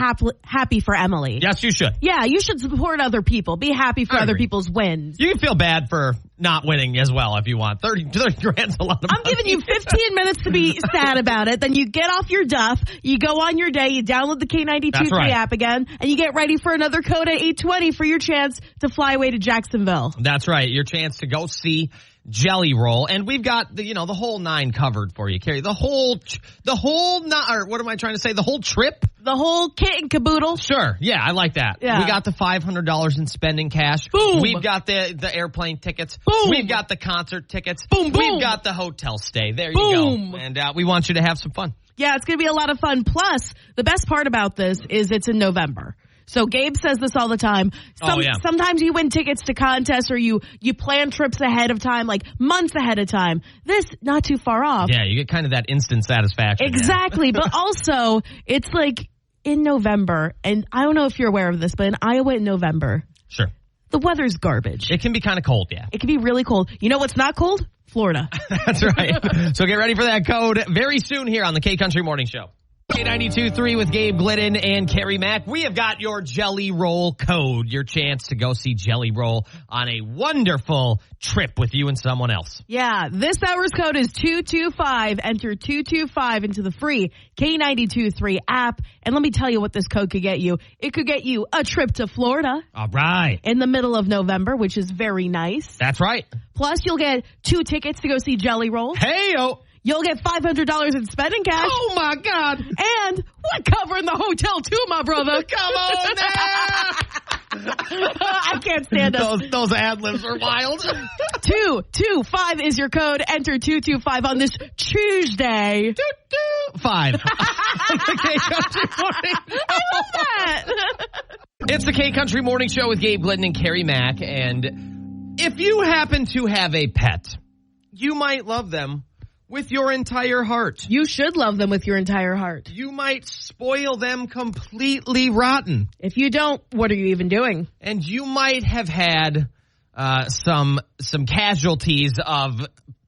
happy for Emily. Yes, you should. Yeah, you should support other people. Be happy for other people's wins. You can feel bad for not winning as well if you want. $30,000's a lot of money. I'm giving you 15 minutes to be sad about it. Then you get off your duff, you go on your day, you download the K92.3 app again, and you get ready for another code at 8:20 for your chance to fly away to Jacksonville. That's right. Your chance to go see Jelly Roll. And we've got the whole 9 covered for you, Carrie. The whole trip? The whole kit and caboodle. Sure. Yeah, I like that. Yeah. We got the $500 in spending cash. Boom. We've got the airplane tickets. Boom. We've got the concert tickets. Boom, boom. We've got the hotel stay. There you Boom. go. And we want you to have some fun. Yeah, it's going to be a lot of fun. Plus, the best part about this is it's in November. So Gabe says this all the time. Sometimes you win tickets to contests or you plan trips ahead of time, like months ahead of time. This, not too far off. Yeah, you get kind of that instant satisfaction. Exactly. But also, it's like in November, and I don't know if you're aware of this, but in Iowa in November, Sure. the weather's garbage. It can be kind of cold, yeah. It can be really cold. You know what's not cold? Florida. That's right. So get ready for that code very soon here on the K-Country Morning Show. K92.3 with Gabe Glidden and Carrie Mack. We have got your Jelly Roll code, your chance to go see Jelly Roll on a wonderful trip with you and someone else. Yeah, this hour's code is 225. Enter 225 into the free K92.3 app. And let me tell you what this code could get you. It could get you a trip to Florida. All right. In the middle of November, which is very nice. That's right. Plus, you'll get 2 tickets to go see Jelly Roll. Hey-o. You'll get $500 in spending cash. Oh, my God. And we're covering the hotel, too, my brother. Come on now. I can't stand it. Those ad-libs are wild. 225 is your code. Enter 225 on this Tuesday. 5. I love that. It's the K-Country Morning Show with Gabe Glidden and Carrie Mack. And if you happen to have a pet, you might love them with your entire heart. You should love them with your entire heart. You might spoil them completely rotten. If you don't, what are you even doing? And you might have had some casualties of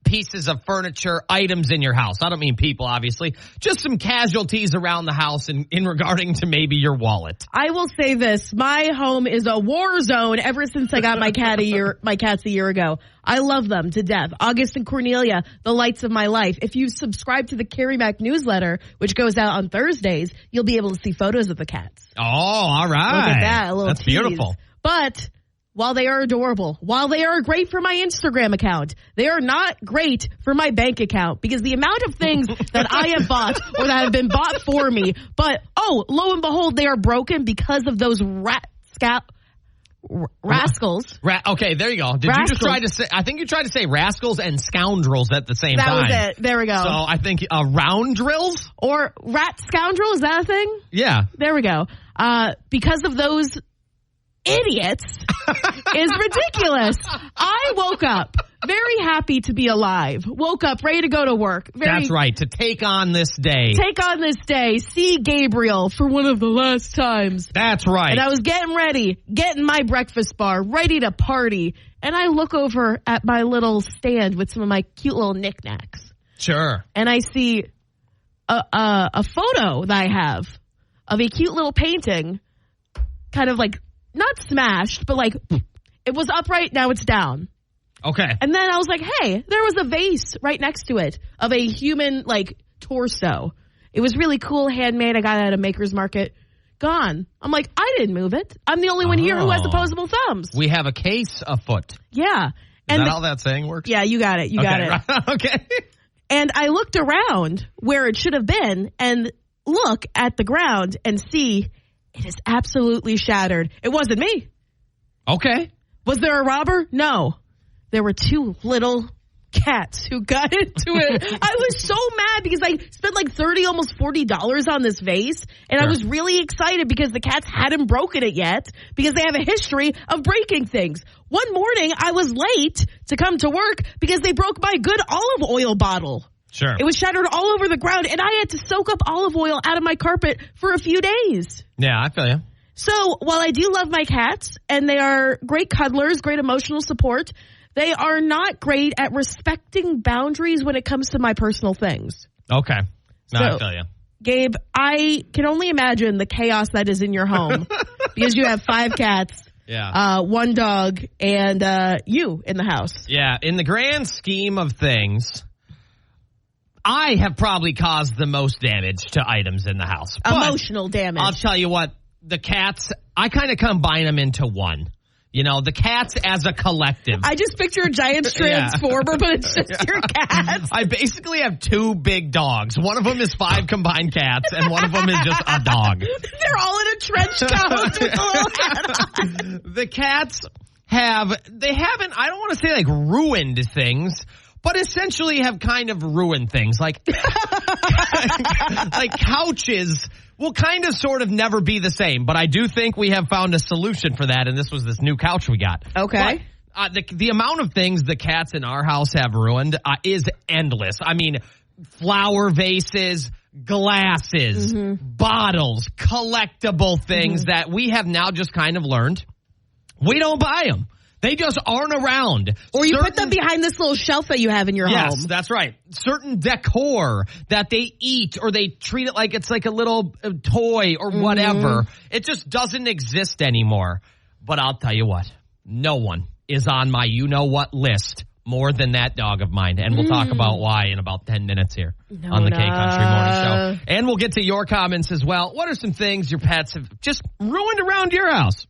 pieces of furniture, items in your house. I don't mean people, obviously. Just some casualties around the house in regarding to maybe your wallet. I will say this. My home is a war zone ever since I got my cats a year ago. I love them to death. August and Cornelia, the lights of my life. If you subscribe to the Carrie Mack newsletter, which goes out on Thursdays, you'll be able to see photos of the cats. Oh, all right. Look at that. A little That's tease. beautiful. But while they are adorable, while they are great for my Instagram account, they are not great for my bank account because the amount of things that I have bought or that have been bought for me, but lo and behold, they are broken because of those rascals. Okay, there you go. Did rascals. You just try to say? I think you tried to say rascals and scoundrels at the same that time. That was it. There we go. So I think round drills or rat scoundrel, is that a thing? Yeah. There we go. Because of those idiots is ridiculous. I woke up very happy to be alive. Woke up ready to go to work. That's right. To take on this day. See Gabriel for one of the last times. That's right. And I was getting ready, getting my breakfast bar, ready to party. And I look over at my little stand with some of my cute little knickknacks. Sure. And I see a photo that I have of a cute little painting, kind of like not smashed, but like it was upright, now it's down. Okay. And then I was like, hey, there was a vase right next to it of a human like torso. It was really cool, handmade. I got it at a maker's market. Gone. I'm like, I didn't move it. I'm the only one here who has opposable thumbs. We have a case afoot. Yeah. Is that how that saying works? Yeah, you got it. You got it. Right. Okay. And I looked around where it should have been and look at the ground and see it is absolutely shattered. It wasn't me. Okay. Was there a robber? No. There were two little cats who got into it. I was so mad because I spent like $30, almost $40 on this vase. And Sure. I was really excited because the cats hadn't broken it yet because they have a history of breaking things. One morning, I was late to come to work because they broke my good olive oil bottle. Sure. It was shattered all over the ground, and I had to soak up olive oil out of my carpet for a few days. Yeah, I feel you. So while I do love my cats, and they are great cuddlers, great emotional support, they are not great at respecting boundaries when it comes to my personal things. Okay. No, I feel you. Gabe, I can only imagine the chaos that is in your home because you have 5 cats. Yeah. 1 dog, and you in the house. Yeah. In the grand scheme of things, I have probably caused the most damage to items in the house. Emotional damage. I'll tell you what, the cats, I kind of combine them into one. You know, the cats as a collective. I just picture a giant transformer, but it's just your cats. I basically have 2 big dogs. One of them is 5 combined cats, and one of them is just a dog. They're all in a trench coat with a little hat on. The cats haven't, I don't want to say like ruined things, but essentially have kind of ruined things. Like, like couches will kind of sort of never be the same. But I do think we have found a solution for that, and this was this new couch we got. Okay. But, the amount of things the cats in our house have ruined is endless. I mean, flower vases, glasses, bottles, collectible things that we have now just kind of learned. We don't buy them. They just aren't around. Or you put them behind this little shelf that you have in your home. Yes, that's right. Certain decor that they eat or they treat it like it's like a little toy or whatever. It just doesn't exist anymore. But I'll tell you what, no one is on my you-know-what list more than that dog of mine. And we'll talk about why in about 10 minutes here on the K Country Morning Show. And we'll get to your comments as well. What are some things your pets have just ruined around your house?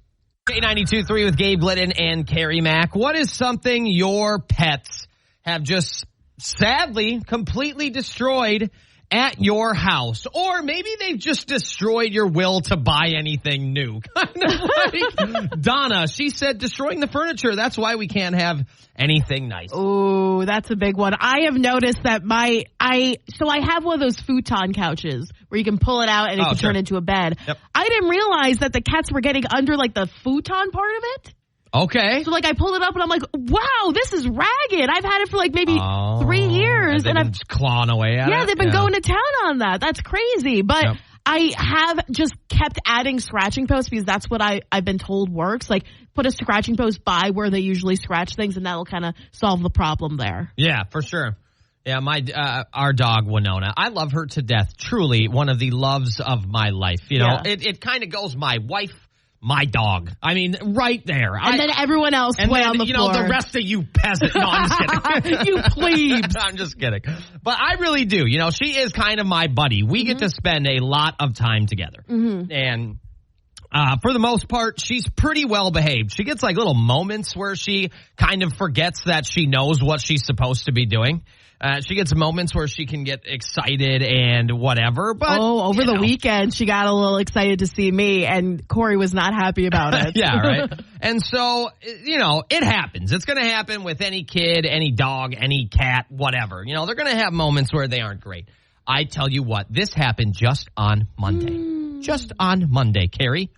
K92.3 with Gabe Glidden and Carrie Mack. What is something your pets have just sadly completely destroyed at your house? Or maybe they've just destroyed your will to buy anything new. Kind of like Donna, she said destroying the furniture. That's why we can't have anything nice. Ooh, that's a big one. I have noticed that I have one of those futon couches where you can pull it out and it can turn into a bed. Yep. I didn't realize that the cats were getting under like the futon part of it. Okay. So like I pulled it up and I'm like, wow, this is ragged. I've had it for like maybe 3 years. And I've clawing away at it. Yeah, they've been going to town on that. That's crazy. But I have just kept adding scratching posts because that's what I've been told works. Like, put a scratching post by where they usually scratch things, and that'll kind of solve the problem there. Yeah, for sure. Yeah, our dog, Winona, I love her to death. Truly one of the loves of my life. You know, it kind of goes my wife, my dog. I mean, right there. And then everyone else way on the floor. The rest of you peasant. No, I'm just kidding. You plebes. I'm just kidding. But I really do. You know, she is kind of my buddy. We get to spend a lot of time together. And for the most part, she's pretty well behaved. She gets like little moments where she kind of forgets that she knows what she's supposed to be doing. She gets moments where she can get excited and whatever. But over the weekend, she got a little excited to see me, and Corey was not happy about it. Yeah, right. And so, you know, it happens. It's going to happen with any kid, any dog, any cat, whatever. You know, they're going to have moments where they aren't great. I tell you what, this happened just on Monday. Just on Monday, Carrie.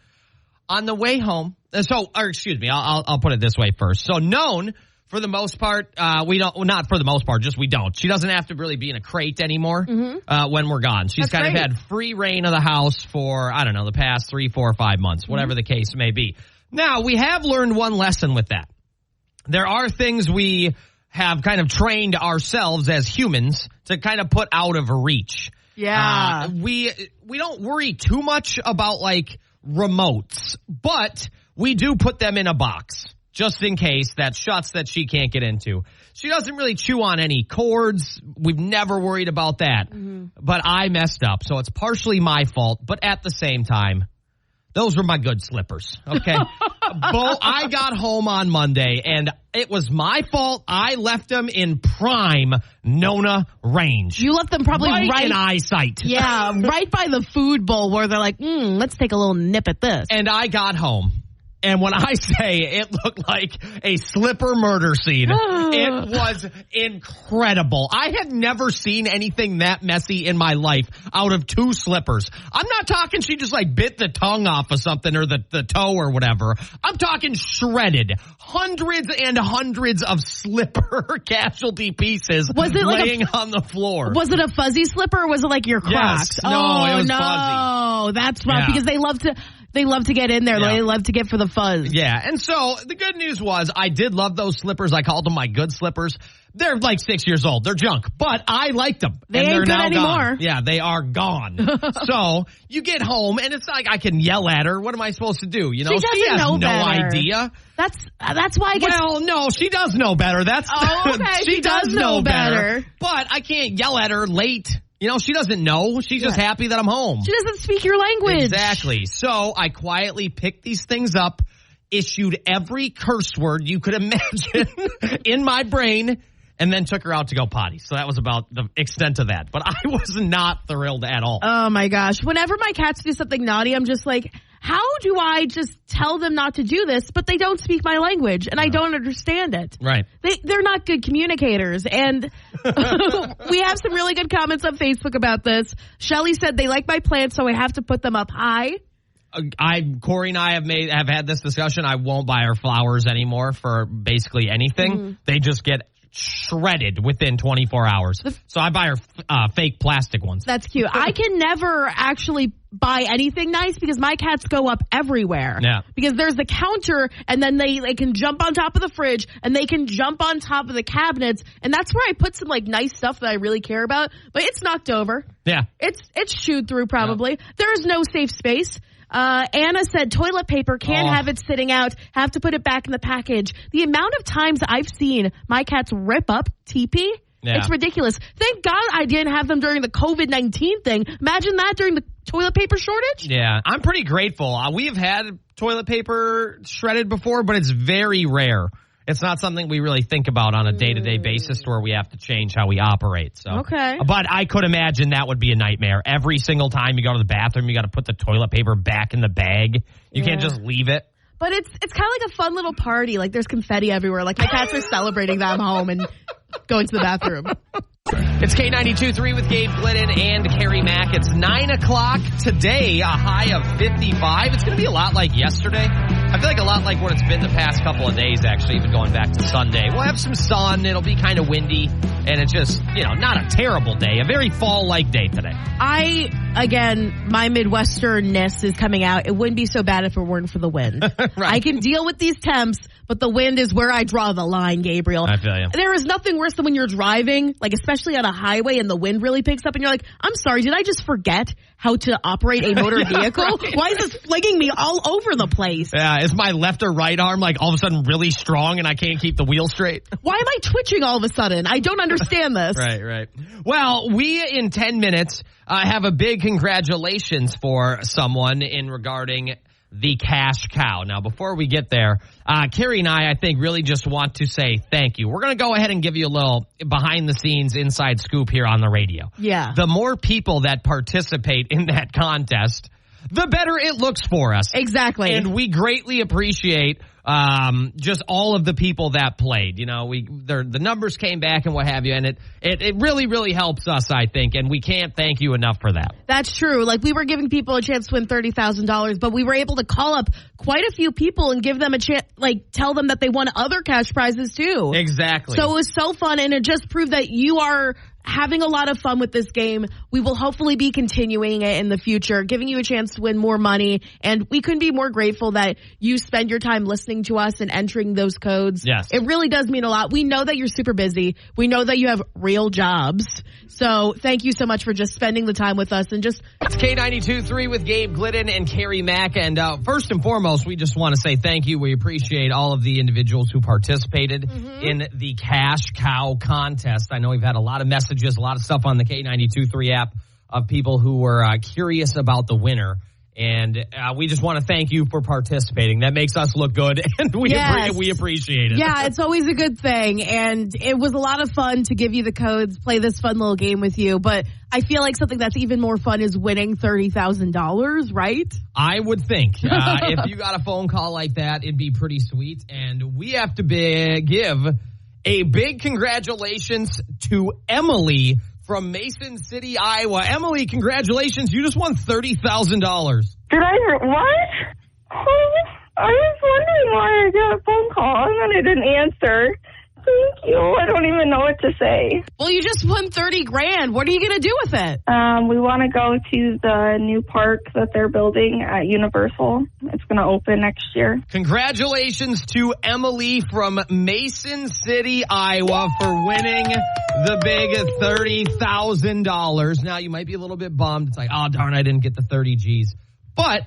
On the way home. I'll put it this way first. So known. For the most part, we don't. She doesn't have to really be in a crate anymore when we're gone. She's That's kind great. of had free reign of the house for, I don't know, the past 3, 4, 5 months, whatever the case may be. Now, we have learned one lesson with that. There are things we have kind of trained ourselves as humans to kind of put out of reach. Yeah. We don't worry too much about, like, remotes, but we do put them in a box. Just in case that shuts that she can't get into. She doesn't really chew on any cords. We've never worried about that. But I messed up, so it's partially my fault. But at the same time, those were my good slippers, okay? I got home on Monday, and it was my fault. I left them in prime Nona range. You left them probably right in eyesight. Yeah, right by the food bowl where they're like, let's take a little nip at this. And I got home. And when I say it looked like a slipper murder scene, it was incredible. I had never seen anything that messy in my life out of 2 slippers. I'm not talking she just like bit the tongue off of something or the toe or whatever. I'm talking shredded. Hundreds and hundreds of slipper casualty pieces laying on the floor. Was it a fuzzy slipper or was it like your Crocs? Yes. No, it was fuzzy. That's rough because they love to get in there. Yeah. They love to get for the fuzz. Yeah. And so the good news was I did love those slippers. I called them my good slippers. They're like 6 years old. They're junk, but I liked them. They ain't they're good now anymore. Gone. Yeah, they are gone. So you get home and it's like I can yell at her. What am I supposed to do? You know, she has no better. idea. That's why I guess. Well, no, she does know better. Okay. she does know better. But I can't yell at her late. You know, she doesn't know. She's just happy that I'm home. She doesn't speak your language. Exactly. So I quietly picked these things up, issued every curse word you could imagine in my brain, and then took her out to go potty. So that was about the extent of that. But I was not thrilled at all. Oh, my gosh. Whenever my cats do something naughty, I'm just like, how do I just tell them not to do this, but they don't speak my language, and I don't understand it? Right. They're not good communicators, and we have some really good comments on Facebook about this. Shelly said they like my plants, so I have to put them up high. Corey and I have had this discussion. I won't buy her flowers anymore for basically anything. They just get shredded within 24 hours. So I buy her fake plastic ones. That's cute. I can never actually buy anything nice because my cats go up everywhere. Yeah. Because there's the counter and then they can jump on top of the fridge and they can jump on top of the cabinets, and that's where I put some like nice stuff that I really care about, but it's knocked over. Yeah. It's chewed through probably. Yeah. There is no safe space. Anna said toilet paper, can't have it sitting out, have to put it back in the package. The amount of times I've seen my cats rip up TP, it's ridiculous. Thank God I didn't have them during the COVID-19 thing. Imagine that during the toilet paper shortage. Yeah, I'm pretty grateful. We have had toilet paper shredded before, but it's very rare. It's not something we really think about on a day-to-day basis where we have to change how we operate. So, okay. But I could imagine that would be a nightmare. Every single time you go to the bathroom, you got to put the toilet paper back in the bag. You can't just leave it. But it's kind of like a fun little party. Like there's confetti everywhere. Like my cats are celebrating that I'm home and going to the bathroom. It's K92.3 with Gabe Glidden and Carrie Mack. It's 9 o'clock today, a high of 55. It's going to be a lot like yesterday. I feel like a lot like what it's been the past couple of days, actually, even going back to Sunday. We'll have some sun. It'll be kind of windy. And it's just, not a terrible day. A very fall-like day today. I again, my Midwesternness is coming out. It wouldn't be so bad if it weren't for the wind. Right. I can deal with these temps, but the wind is where I draw the line, Gabriel. I feel you. There is nothing worse than when you're driving, like especially on a highway and the wind really picks up and you're like, I'm sorry, did I just forget how to operate a motor vehicle? Right. Why is this flinging me all over the place? Yeah, is my left or right arm like all of a sudden really strong and I can't keep the wheel straight? Why am I twitching all of a sudden? I don't understand this. Right. Well, we in 10 minutes have a big congratulations for someone in regarding the cash cow. Now, before we get there, Carrie and I think, really just want to say thank you. We're going to go ahead and give you a little behind-the-scenes inside scoop here on the radio. Yeah. The more people that participate in that contest, the better it looks for us. Exactly. And we greatly appreciate just all of the people that played. You know, the numbers came back and what have you, and it really, really helps us, I think, and we can't thank you enough for that. That's true. Like, we were giving people a chance to win $30,000, but we were able to call up quite a few people and give them a chance, like, tell them that they won other cash prizes too. Exactly. So it was so fun, and it just proved that you are having a lot of fun with this game. We will hopefully be continuing it in the future, giving you a chance to win more money. And we couldn't be more grateful that you spend your time listening to us and entering those codes. Yes. It really does mean a lot. We know that you're super busy. We know that you have real jobs. So thank you so much for just spending the time with us and just... It's K92.3 with Gabe Glidden and Carrie Mack. And first and foremost, we just want to say thank you. We appreciate all of the individuals who participated in the Cash Cow contest. I know we've had a lot of messages, a lot of stuff on the K92.3 app of people who were curious about the winner. And we just want to thank you for participating. That makes us look good, and we appreciate it. Yeah, it's always a good thing. And it was a lot of fun to give you the codes, play this fun little game with you. But I feel like something that's even more fun is winning $30,000, right? I would think. If you got a phone call like that, it'd be pretty sweet. And we have to give a big congratulations to Emily from Mason City, Iowa. Emily, congratulations. You just won $30,000. Did I? What? I was wondering why I got a phone call and then I didn't answer. Thank you. I don't even know what to say. Well, you just won $30,000. What are you going to do with it? We want to go to the new park that they're building at Universal. It's going to open next year. Congratulations to Emily from Mason City, Iowa for winning the big $30,000. Now, you might be a little bit bummed. It's like, oh, darn, I didn't get the 30 G's. But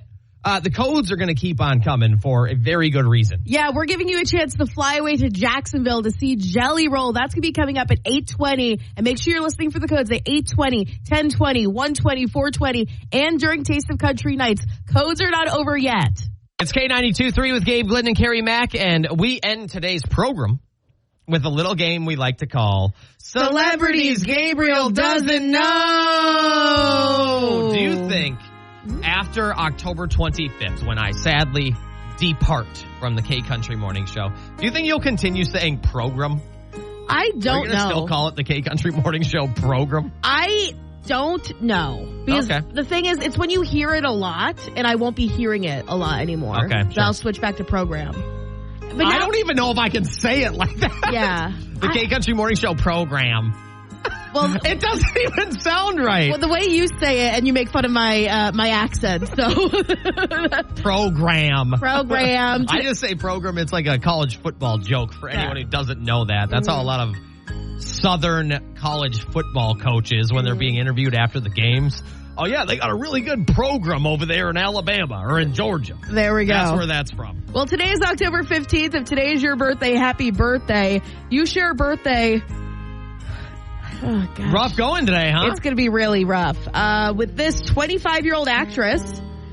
the codes are going to keep on coming for a very good reason. Yeah, we're giving you a chance to fly away to Jacksonville to see Jelly Roll. That's going to be coming up at 8:20. And make sure you're listening for the codes at 8:20, 10:20, 1:20, 4:20, and during Taste of Country nights. Codes are not over yet. It's K92.3 with Gabe Glidden and Carrie Mack, and we end today's program with a little game we like to call Celebrities Gabriel Doesn't Know. Do you think after October 25th, when I sadly depart from the K Country Morning Show, do you think you'll continue saying program? I don't know. Still call it the K Country Morning Show program? I don't know. Because the thing is, it's when you hear it a lot, and I won't be hearing it a lot anymore. Okay. So I'll switch back to program. But now, I don't even know if I can say it like that. Yeah. The K Country Morning Show program. Well, it doesn't even sound right. Well, the way you say it, and you make fun of my my accent, so program. I just say program. It's like a college football joke for anyone who doesn't know that. That's how a lot of Southern college football coaches, when they're being interviewed after the games, oh yeah, they got a really good program over there in Alabama or in Georgia. There we go. That's where that's from. Well, today is October 15th. If today is your birthday, happy birthday. You share a birthday. Oh, gosh. Rough going today, huh? It's going to be really rough. With this 25-year-old actress,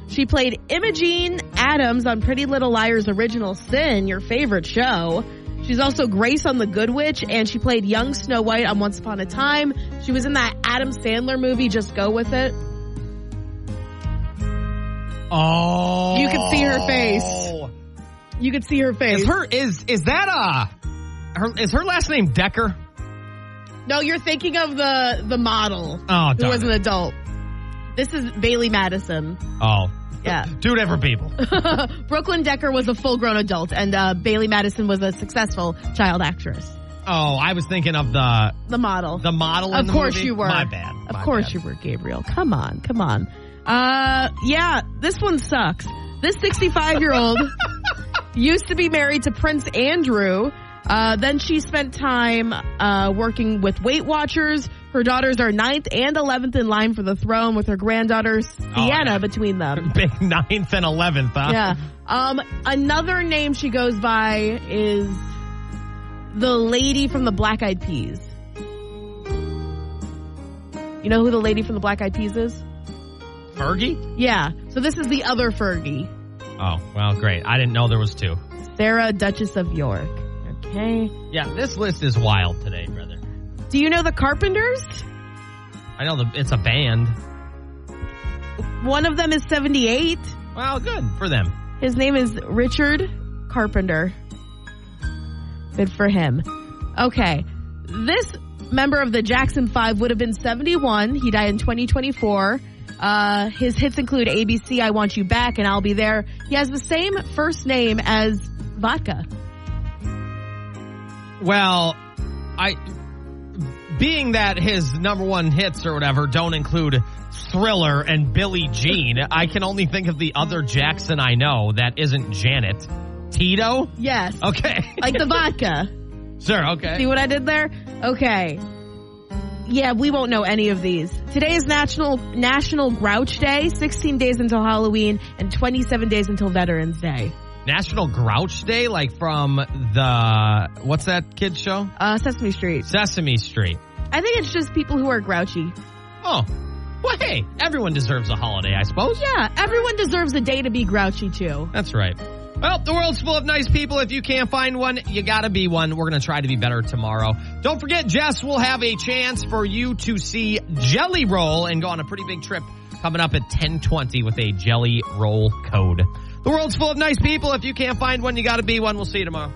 she played Imogene Adams on Pretty Little Liars' Original Sin, your favorite show. She's also Grace on The Good Witch, and she played young Snow White on Once Upon a Time. She was in that Adam Sandler movie, Just Go With It. Oh. You could see her face. You could see her face. Is her last name Decker? No, you're thinking of the model who was an adult. This is Bailey Madison. Oh. Yeah. 2 different people. Brooklyn Decker was a full-grown adult, and Bailey Madison was a successful child actress. Oh, I was thinking of the model. The model in the Of course movie? you were. My bad. Of course you were, Gabriel. Come on. Yeah, this one sucks. This 65-year-old used to be married to Prince Andrew. Then she spent time working with Weight Watchers. Her daughters are 9th and 11th in line for the throne, with her granddaughter Sienna between them. Big 9th and 11th, huh? Yeah. Another name she goes by is the lady from the Black Eyed Peas. You know who the lady from the Black Eyed Peas is? Fergie? Yeah. So this is the other Fergie. Oh, well, great. I didn't know there was two. Sarah, Duchess of York. Okay. Yeah, this list is wild today, brother. Do you know the Carpenters? I know it's a band. One of them is 78. Well, good for them. His name is Richard Carpenter. Good for him. Okay. This member of the Jackson 5 would have been 71. He died in 2024. His hits include ABC, I Want You Back, and I'll Be There. He has the same first name as Vodka. Well, being that his number one hits or whatever don't include Thriller and Billie Jean, I can only think of the other Jackson I know that isn't Janet. Tito? Yes. Okay. Like the vodka. Sure, okay. See what I did there? Okay. Yeah, we won't know any of these. Today is National Grouch Day, 16 days until Halloween, and 27 days until Veterans Day. National Grouch Day, like from what's that kid's show? Sesame Street. Sesame Street. I think it's just people who are grouchy. Oh. Well, hey, everyone deserves a holiday, I suppose. Yeah, everyone deserves a day to be grouchy, too. That's right. Well, the world's full of nice people. If you can't find one, you gotta be one. We're gonna try to be better tomorrow. Don't forget, Jess will have a chance for you to see Jelly Roll and go on a pretty big trip coming up at 10:20 with a Jelly Roll code. The world's full of nice people. If you can't find one, you gotta be one. We'll see you tomorrow.